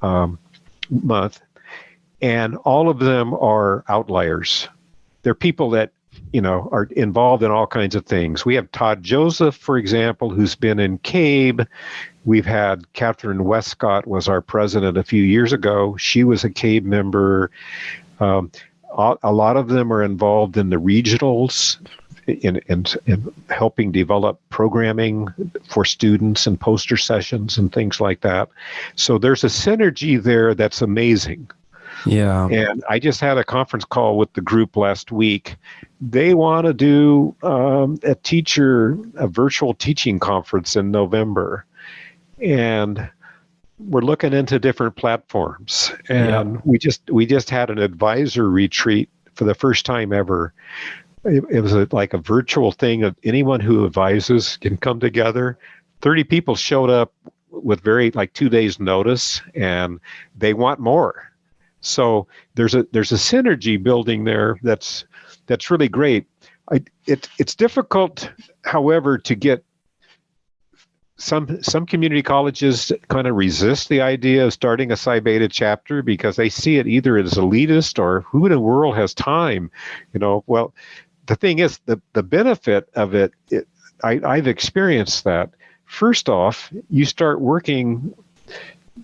month. And all of them are outliers. They're people that are involved in all kinds of things. We have Todd Joseph, for example, who's been in CABE. We've had Catherine Westcott was our president a few years ago. She was a CABE member. A lot of them are involved in the regionals in helping develop programming for students and poster sessions and things like that. So there's a synergy there that's amazing. Yeah. And I just had a conference call with the group last week. They want to do a virtual teaching conference in November. And we're looking into different platforms. And we just had an advisor retreat for the first time ever. It was like a virtual thing of anyone who advises can come together. 30 people showed up with 2 days notice, and they want more. So there's a synergy building there that's really great. It's difficult, however, to get some community colleges kind of resist the idea of starting a Psi Beta chapter because they see it either as elitist or who in the world has time. Well, the thing is, the benefit of it, I've experienced that. First off, you start working.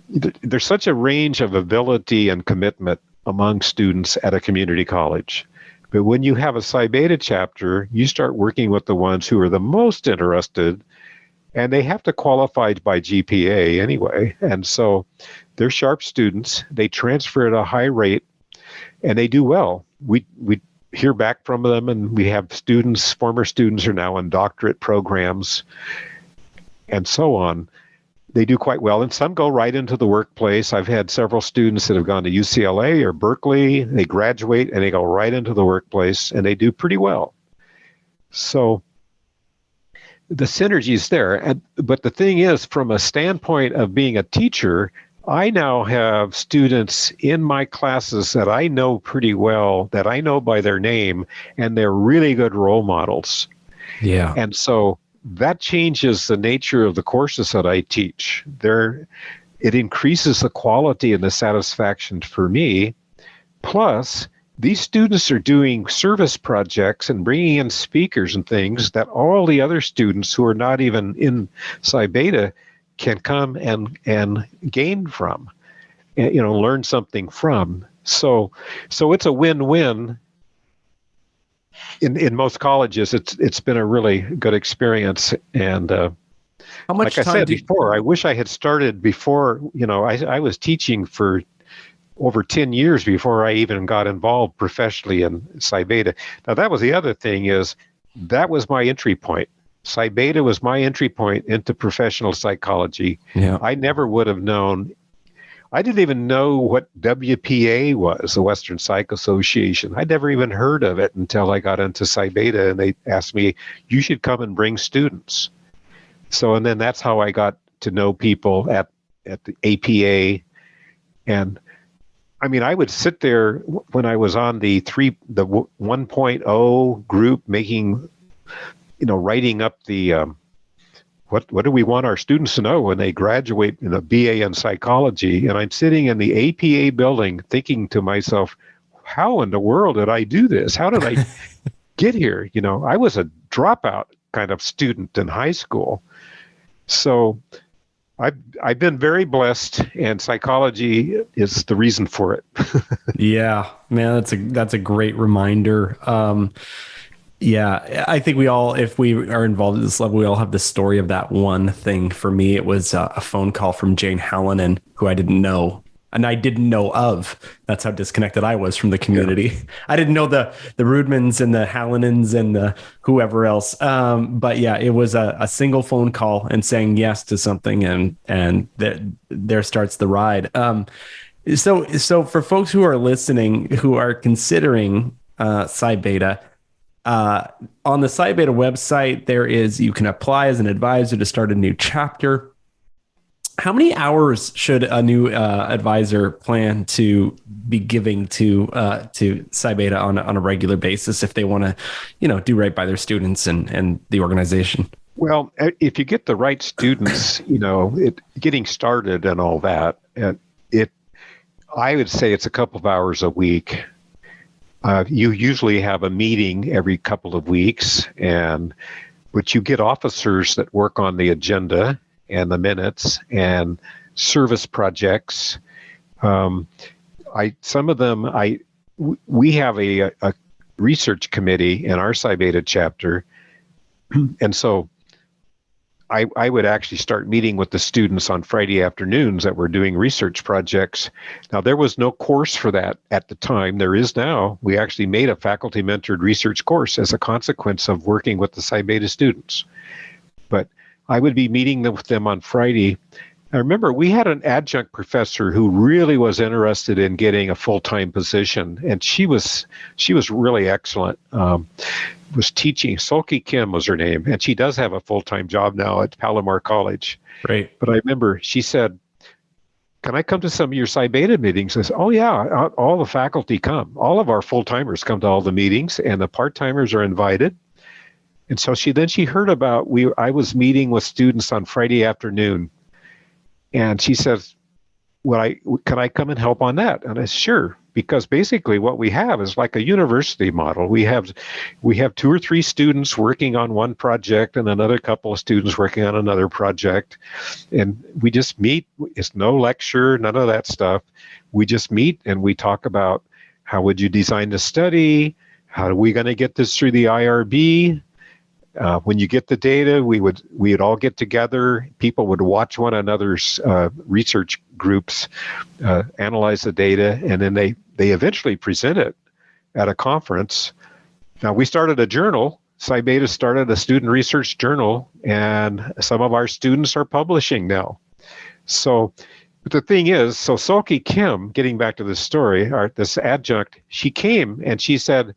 There's such a range of ability and commitment among students at a community college. But when you have a Psi Beta chapter, you start working with the ones who are the most interested, and they have to qualify by GPA anyway. And so they're sharp students. They transfer at a high rate, and they do well. We hear back from them, and we have former students are now in doctorate programs. and so on, they do quite well. And some go right into the workplace. I've had several students that have gone to UCLA or Berkeley. They graduate and they go right into the workplace, and they do pretty well. So the synergy is there. But the thing is, from a standpoint of being a teacher, I now have students in my classes that I know pretty well, that I know by their name, and they're really good role models. Yeah. And so that changes the nature of the courses that I teach. It increases the quality and the satisfaction for me. Plus, these students are doing service projects and bringing in speakers and things that all the other students who are not even in Psi Beta can come and gain from, and, learn something from. So it's a win-win. In most colleges, it's been a really good experience. And how much like I time said before, I wish I had started before. I was teaching for over 10 years before I even got involved professionally in Psi Beta. Now, that was the other thing, is that was my entry point. Psi Beta was my entry point into professional psychology. Yeah. I never would have known. I didn't even know what WPA was, the Western Psych Association. I'd never even heard of it until I got into Psi Beta, and they asked me, you should come and bring students. So, and then that's how I got to know people at the APA. And I mean, I would sit there when I was on the 1.0 group, making, writing up the, what do we want our students to know when they graduate in a BA in psychology? And I'm sitting in the APA building thinking to myself, how in the world did I do this? How did I get here? I was a dropout kind of student in high school. So I've been very blessed, and psychology is the reason for it. Yeah, man, that's a great reminder. Yeah, I think we all, if we are involved at this level, we all have the story of that one thing. For me, it was a phone call from Jane Hallinan, who I didn't know, and I didn't know of. That's how disconnected I was from the community. Yeah. I didn't know the Rudmans and the Hallinans and the whoever else. But yeah, it was a single phone call and saying yes to something, and there starts the ride. So for folks who are listening, who are considering Psi Beta, on the Psi Beta website, you can apply as an advisor to start a new chapter. How many hours should a new advisor plan to be giving to Psi Beta on a regular basis if they want to, do right by their students and the organization? Well, if you get the right students, getting started and all that, I would say it's a couple of hours a week. You usually have a meeting every couple of weeks, but you get officers that work on the agenda and the minutes and service projects. We have a research committee in our Psi Beta chapter, and so I would actually start meeting with the students on Friday afternoons that were doing research projects. Now, there was no course for that at the time. There is now. We actually made a faculty-mentored research course as a consequence of working with the Psi Beta students. But I would be meeting with them on Friday. I remember we had an adjunct professor who really was interested in getting a full-time position, and she was really excellent. Was teaching. Solki Kim was her name, and she does have a full-time job now at Palomar College. Right. But I remember she said, can I come to some of your Psi Beta meetings? I said, oh yeah, all the faculty come. All of our full-timers come to all the meetings, and the part-timers are invited. And so she heard about, I was meeting with students on Friday afternoon, and she says, can I come and help on that? And I said, sure. Because basically what we have is like a university model. We have 2 or 3 students working on one project and another couple of students working on another project. And we just meet. It's no lecture, none of that stuff. We just meet and we talk about how would you design the study? How are we going to get this through the IRB? When you get the data, we would all get together. People would watch one another's research groups analyze the data, and then they eventually present it at a conference. Now, we started a journal, Psi Beta started a student research journal, and some of our students are publishing now. So but the thing is, so Soki Kim, getting back to this story, this adjunct, she came and she said,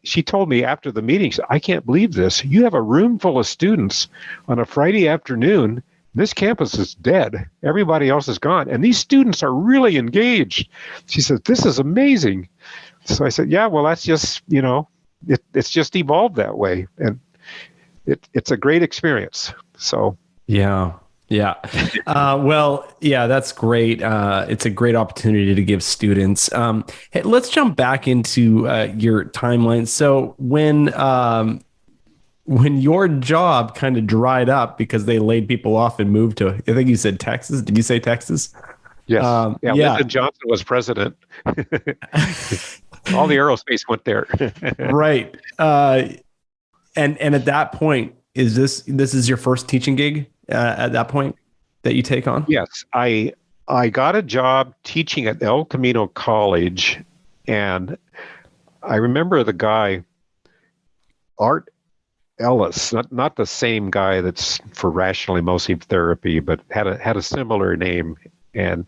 she told me after the meeting, I can't believe this. You have a room full of students on a Friday afternoon. This campus is dead. Everybody else is gone. And these students are really engaged. She said, this is amazing. So I said, yeah, well, that's just, it's just evolved that way. And it's a great experience. So. Yeah. Yeah. Well, yeah, that's great. It's a great opportunity to give students. Hey, let's jump back into your timeline. So when your job kind of dried up because they laid people off and moved to, I think you said Texas. Did you say Texas? Yes. Lyndon Johnson was president. All the aerospace went there. Right. And at that point, is this is your first teaching gig? At that point that you take on? Yes, I got a job teaching at El Camino College, and I remember the guy, Art Ellis, not the same guy that's for rational emotive therapy, but had a similar name. And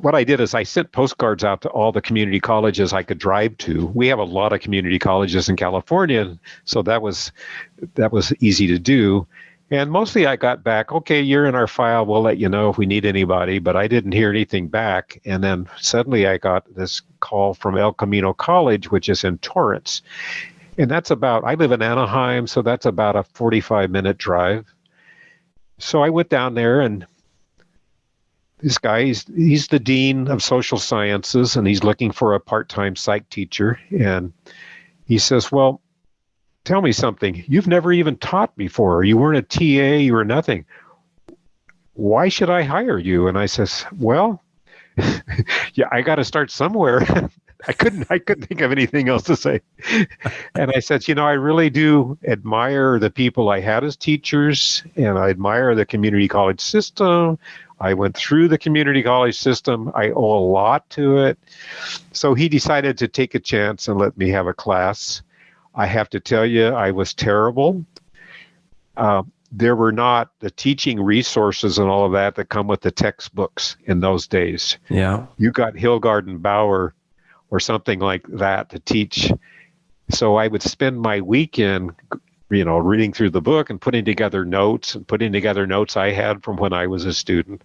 what I did is I sent postcards out to all the community colleges I could drive to. We have a lot of community colleges in California, so that was easy to do. And mostly I got back, okay, you're in our file. We'll let you know if we need anybody. But I didn't hear anything back. And then suddenly I got this call from El Camino College, which is in Torrance. And I live in Anaheim, so that's about a 45-minute drive. So I went down there, and this guy, he's the dean of social sciences, and he's looking for a part-time psych teacher. And he says, well, tell me something. You've never even taught before. You weren't a TA. You were nothing. Why should I hire you? And I says, well, yeah, I got to start somewhere. I couldn't think of anything else to say. And I said, I really do admire the people I had as teachers, and I admire the community college system. I went through the community college system. I owe a lot to it. So he decided to take a chance and let me have a class. I have to tell you, I was terrible. There were not the teaching resources and all of that come with the textbooks in those days. Yeah. You got Hilgard and Bauer or something like that to teach. So I would spend my weekend, reading through the book and putting together notes I had from when I was a student.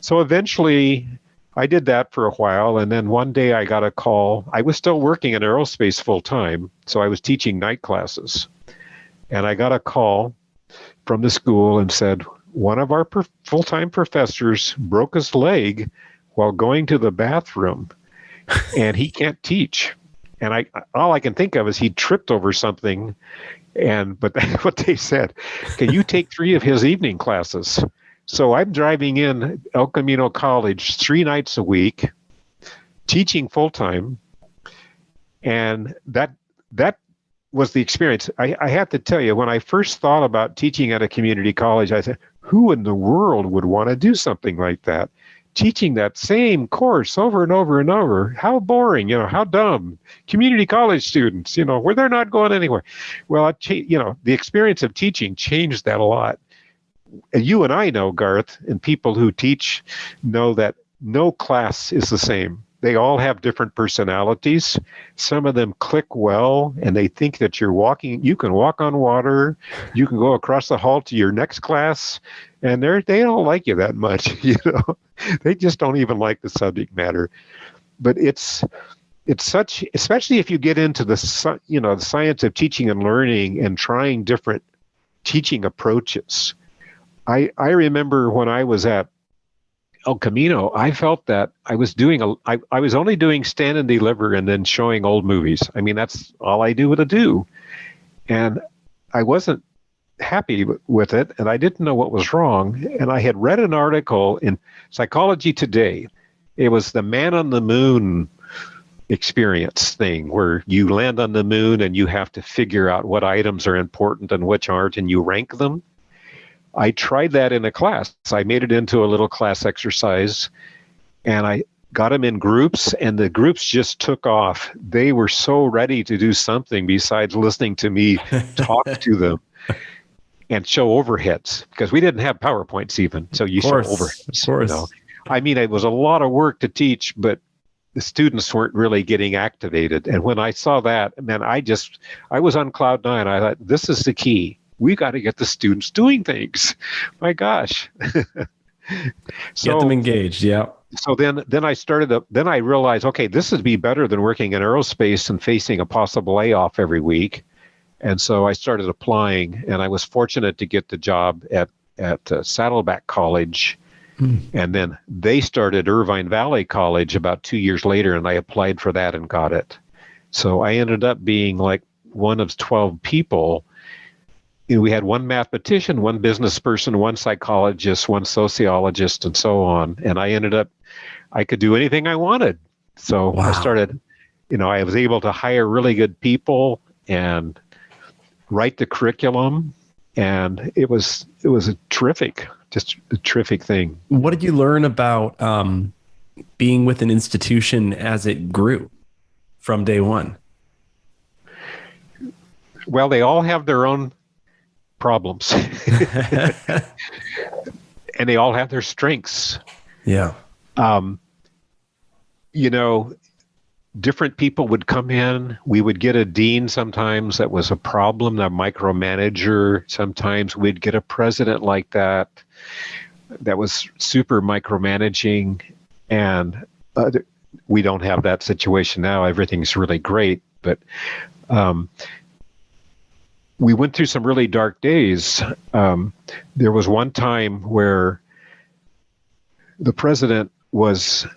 So eventually I did that for a while, and then one day I got a call. I was still working in aerospace full time, so I was teaching night classes. And I got a call from the school and said, one of our full-time professors broke his leg while going to the bathroom, and he can't teach. And all I can think of is he tripped over something, but that's what they said. Can you take 3 of his evening classes? So I'm driving in El Camino College 3 nights a week, teaching full-time, and that was the experience. I have to tell you, when I first thought about teaching at a community college, I said, who in the world would want to do something like that? Teaching that same course over and over and over. How boring, how dumb. Community college students, where they're not going anywhere. Well, the experience of teaching changed that a lot. And you and I know, Garth, and people who teach know that no class is the same. They all have different personalities. Some of them click well, and they think that you can walk on water, you can go across the hall to your next class, and they don't like you that much. They just don't even like the subject matter. But it's such, especially if you get into the science of teaching and learning and trying different teaching approaches. I remember when I was at El Camino, I felt that I was only doing stand and deliver and then showing old movies. I mean, that's all I do. And I wasn't happy with it, and I didn't know what was wrong. And I had read an article in Psychology Today. It was the man on the moon experience thing, where you land on the moon and you have to figure out what items are important and which aren't, and you rank them. I tried that in a class. I made it into a little class exercise, and got them in groups, and the groups just took off. They were so ready to do something besides listening to me talk to them and show overheads, because we didn't have PowerPoints even. So you show overheads. Of course. You know? I mean, it was a lot of work to teach, but the students weren't really getting activated. And when I saw that, man, I was on cloud nine. I thought, this is the key. We got to get the students doing things. My gosh. Get them engaged. Yeah. So then I realized, okay, this would be better than working in aerospace and facing a possible layoff every week. And so I started applying, and I was fortunate to get the job at Saddleback College. And then they started Irvine Valley College about 2 years later, and I applied for that and got it. So I ended up being like one of 12 people. You know, we had one mathematician, one business person, one psychologist, one sociologist, and so on. And I could do anything I wanted. So I started, I was able to hire really good people and write the curriculum. And it was a terrific thing. What did you learn about being with an institution as it grew from day one? Well, they all have their own problems. And they all have their strengths. Yeah. Different people would come in. We would get a dean sometimes that was a problem, a micromanager. Sometimes we'd get a president like that was super micromanaging. And we don't have that situation now. Everything's really great. But we went through some really dark days. There was one time where the president was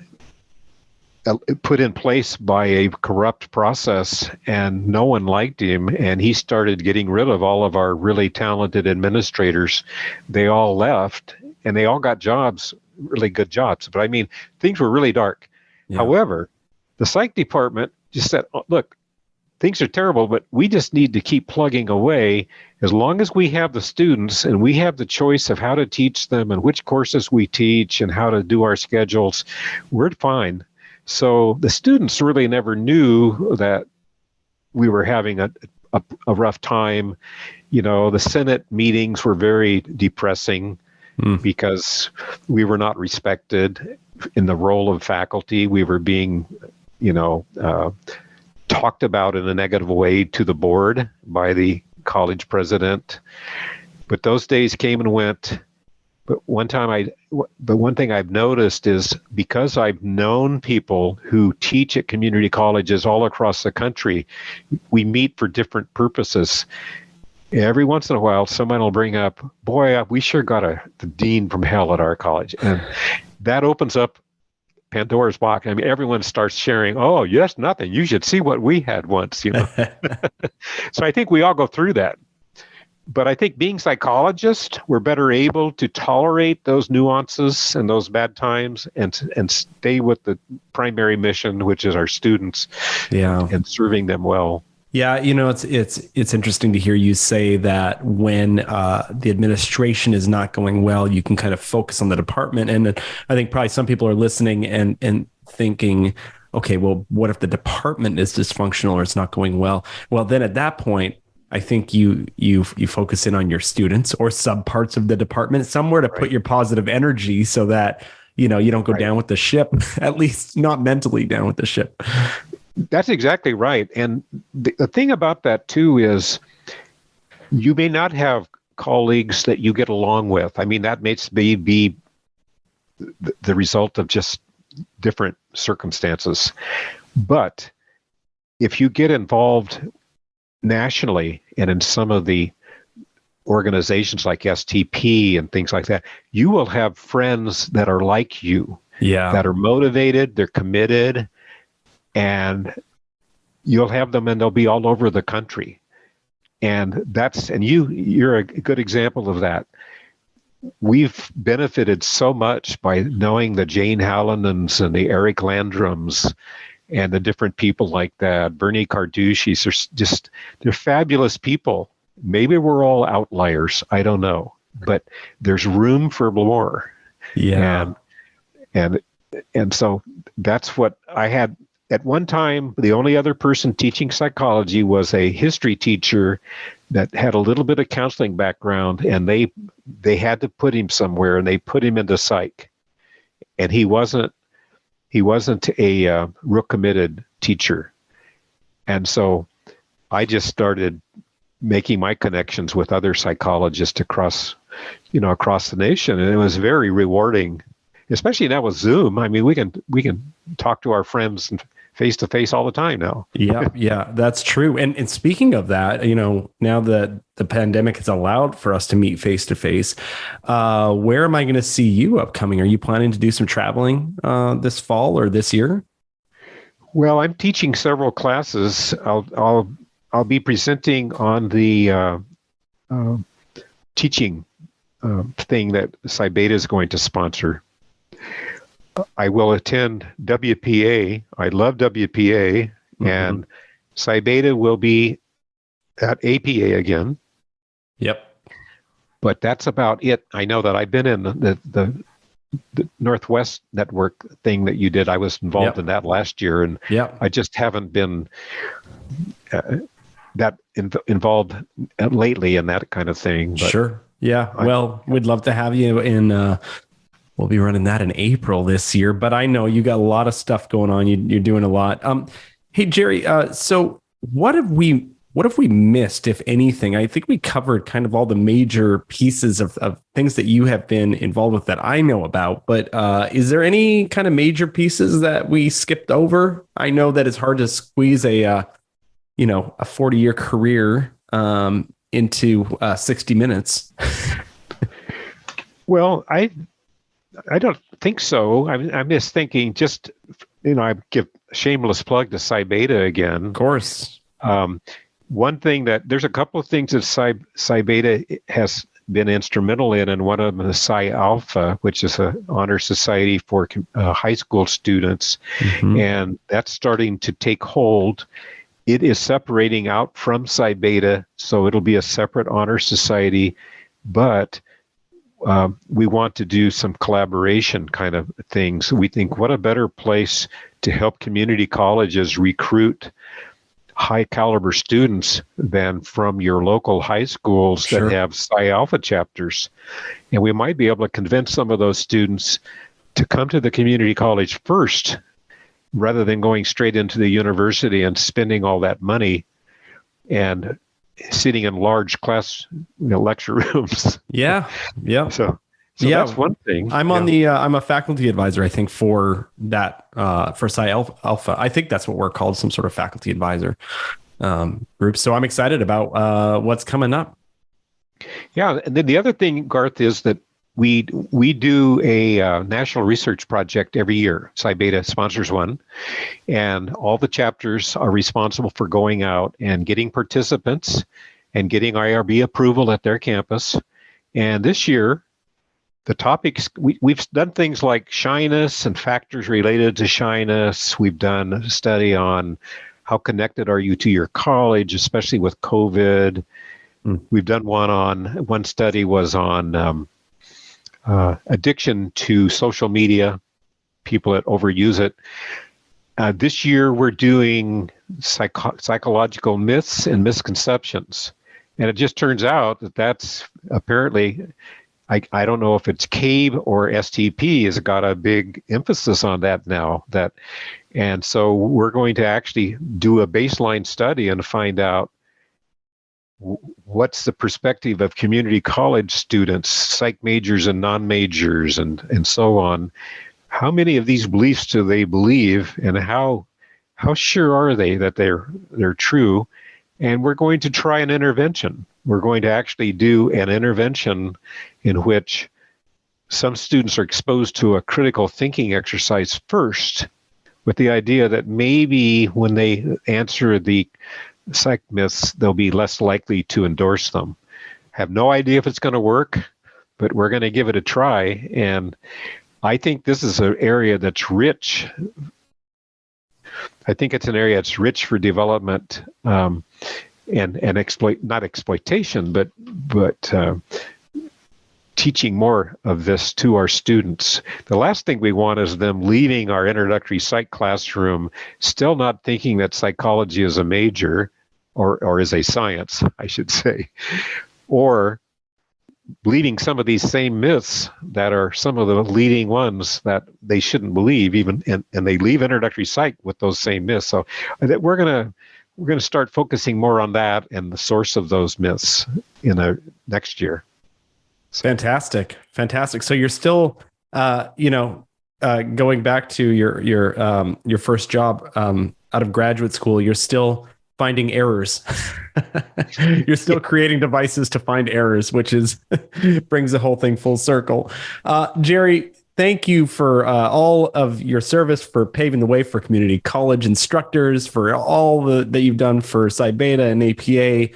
put in place by a corrupt process, and no one liked him, and he started getting rid of all of our really talented administrators. They all left, and they all got jobs, really good jobs. But I mean, things were really dark. Yeah. However, the psych department just said, look, things are terrible, but we just need to keep plugging away. As long as we have the students and we have the choice of how to teach them and which courses we teach and how to do our schedules, we're fine. So the students really never knew that we were having a rough time. The Senate meetings were very depressing because we were not respected in the role of faculty. We were being, talked about in a negative way to the board by the college president. But those days came and went. But one thing I've noticed is, because I've known people who teach at community colleges all across the country, we meet for different purposes. Every once in a while, someone will bring up, boy, we sure got the dean from hell at our college. And that opens up Pandora's box. I mean, everyone starts sharing, oh, yes, nothing. You should see what we had once, So I think we all go through that. But I think being psychologists, we're better able to tolerate those nuances and those bad times and stay with the primary mission, which is our students, and serving them well. Yeah, it's interesting to hear you say that when the administration is not going well, you can kind of focus on the department. And I think probably some people are listening and thinking, okay, well, what if the department is dysfunctional or it's not going well? Well, then at that point, I think you focus in on your students or subparts of the department, somewhere to put your positive energy so that, you don't go down with the ship, at least not mentally down with the ship. That's exactly right. And the thing about that too is you may not have colleagues that you get along with. I mean, that may be the result of just different circumstances. But if you get involved nationally and in some of the organizations like STP and things like that, you will have friends that are like you, that are motivated, they're committed, and you'll have them, and they'll be all over the country. And you're a good example of that. We've benefited so much by knowing the Jane Hallandens and the Eric Landrums and the different people like that. Bernie Carducci's, they're fabulous people. Maybe we're all outliers. I don't know, but there's room for more. Yeah. And And so that's what I had. At one time, the only other person teaching psychology was a history teacher that had a little bit of counseling background, and they had to put him somewhere, and they put him into psych. And he wasn't a real committed teacher. And so I just started making my connections with other psychologists across the nation, and it was very rewarding, especially now with Zoom. I mean, we can talk to our friends face to face all the time now. Yeah, that's true. And speaking of that, now that the pandemic has allowed for us to meet face to face, where am I going to see you upcoming? Are you planning to do some traveling this fall or this year? Well, I'm teaching several classes. I'll be presenting on the teaching thing that Psi Beta is going to sponsor. I will attend WPA. I love WPA, and Psi Beta will be at APA again. Yep. But that's about it. I know that I've been in the Northwest Network thing that you did. I was involved in that last year, and I just haven't been that involved lately in that kind of thing. But sure. Yeah. Well, we'd love to have you in. We'll be running that in April this year, but I know you got a lot of stuff going on. You're doing a lot. Hey, Jerry. So what have we missed, if anything? I think we covered kind of all the major pieces of things that you have been involved with that I know about. But is there any kind of major pieces that we skipped over? I know that it's hard to squeeze a 40-year career into 60 minutes. Well, I don't think so. I'm just thinking, I give a shameless plug to Psi Beta again. Of course. One thing there's a couple of things that Psi Beta has been instrumental in, and one of them is Psi Alpha, which is an honor society for high school students. And that's starting to take hold. It is separating out from Psi Beta, so it'll be a separate honor society, but we want to do some collaboration kind of things. We think, what a better place to help community colleges recruit high caliber students than from your local high schools that have Psi Alpha chapters. And we might be able to convince some of those students to come to the community college first, rather than going straight into the university and spending all that money and sitting in large class lecture rooms. Yeah. So that's one thing. I'm on the I'm a faculty advisor, I think, for that for Psi Alpha. I think that's what we're called, some sort of faculty advisor group. So I'm excited about what's coming up. Yeah, and then the other thing, Garth, is that we do a national research project every year. Psi Beta sponsors one, and all the chapters are responsible for going out and getting participants and getting IRB approval at their campus. And this year, the topics, we've done things like shyness and factors related to shyness. We've done a study on how connected are you to your college, especially with COVID. We've done one study was on addiction to social media, people that overuse it. This year, we're doing psychological myths and misconceptions. And it just turns out that that's apparently, I don't know if it's CABE or STP has got a big emphasis on that now. And so we're going to actually do a baseline study and find out what's the perspective of community college students, psych majors and non-majors, and so on. How many of these beliefs do they believe, and how sure are they that they're true? And we're going to try an intervention. We're going to actually do an intervention in which some students are exposed to a critical thinking exercise first, with the idea that maybe when they answer the psych myths, they'll be less likely to endorse them. Have no idea if it's going to work, but we're going to give it a try. And I think this is an area that's rich. I think it's an area that's rich for development and not exploitation, but teaching more of this to our students. The last thing we want is them leaving our introductory psych classroom still not thinking that psychology is a major, or is a science, I should say, or believing some of these same myths that are some of the leading ones that they shouldn't believe, even, and they leave introductory psych with those same myths. So that we're gonna start focusing more on that and the source of those myths in the next year. Fantastic. So you're still, going back to your first job out of graduate school, you're still finding errors. You're still creating devices to find errors, which is brings the whole thing full circle. Jerry, thank you for all of your service, for paving the way for community college instructors, for all that you've done for Psi Beta and APA.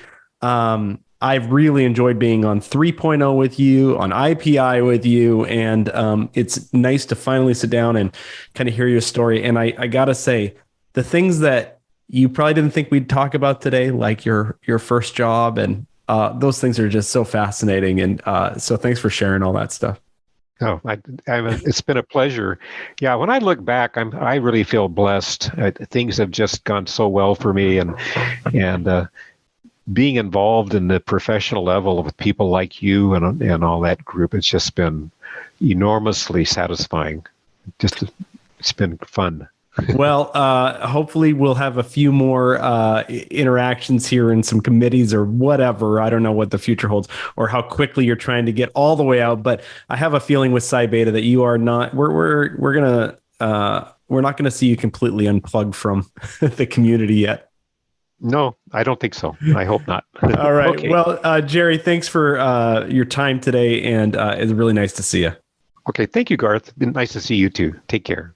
I've really enjoyed being on 3.0 with you, on IPI with you, and it's nice to finally sit down and kind of hear your story. And I gotta say, the things that you probably didn't think we'd talk about today, like your first job, and those things are just so fascinating. And so thanks for sharing all that stuff. Oh, it's been a pleasure. Yeah, when I look back, I really feel blessed. Things have just gone so well for me, and being involved in the professional level with people like you and all that group, it's just been enormously satisfying. It's been fun. Well, hopefully we'll have a few more interactions here in some committees or whatever. I don't know what the future holds or how quickly you're trying to get all the way out, but I have a feeling with Psi Beta that you are not. We're not gonna see you completely unplugged from the community yet. No, I don't think so. I hope not. All right. Okay. Well, Jerry, thanks for your time today, and it's really nice to see you. Okay. Thank you, Garth. Been nice to see you too. Take care.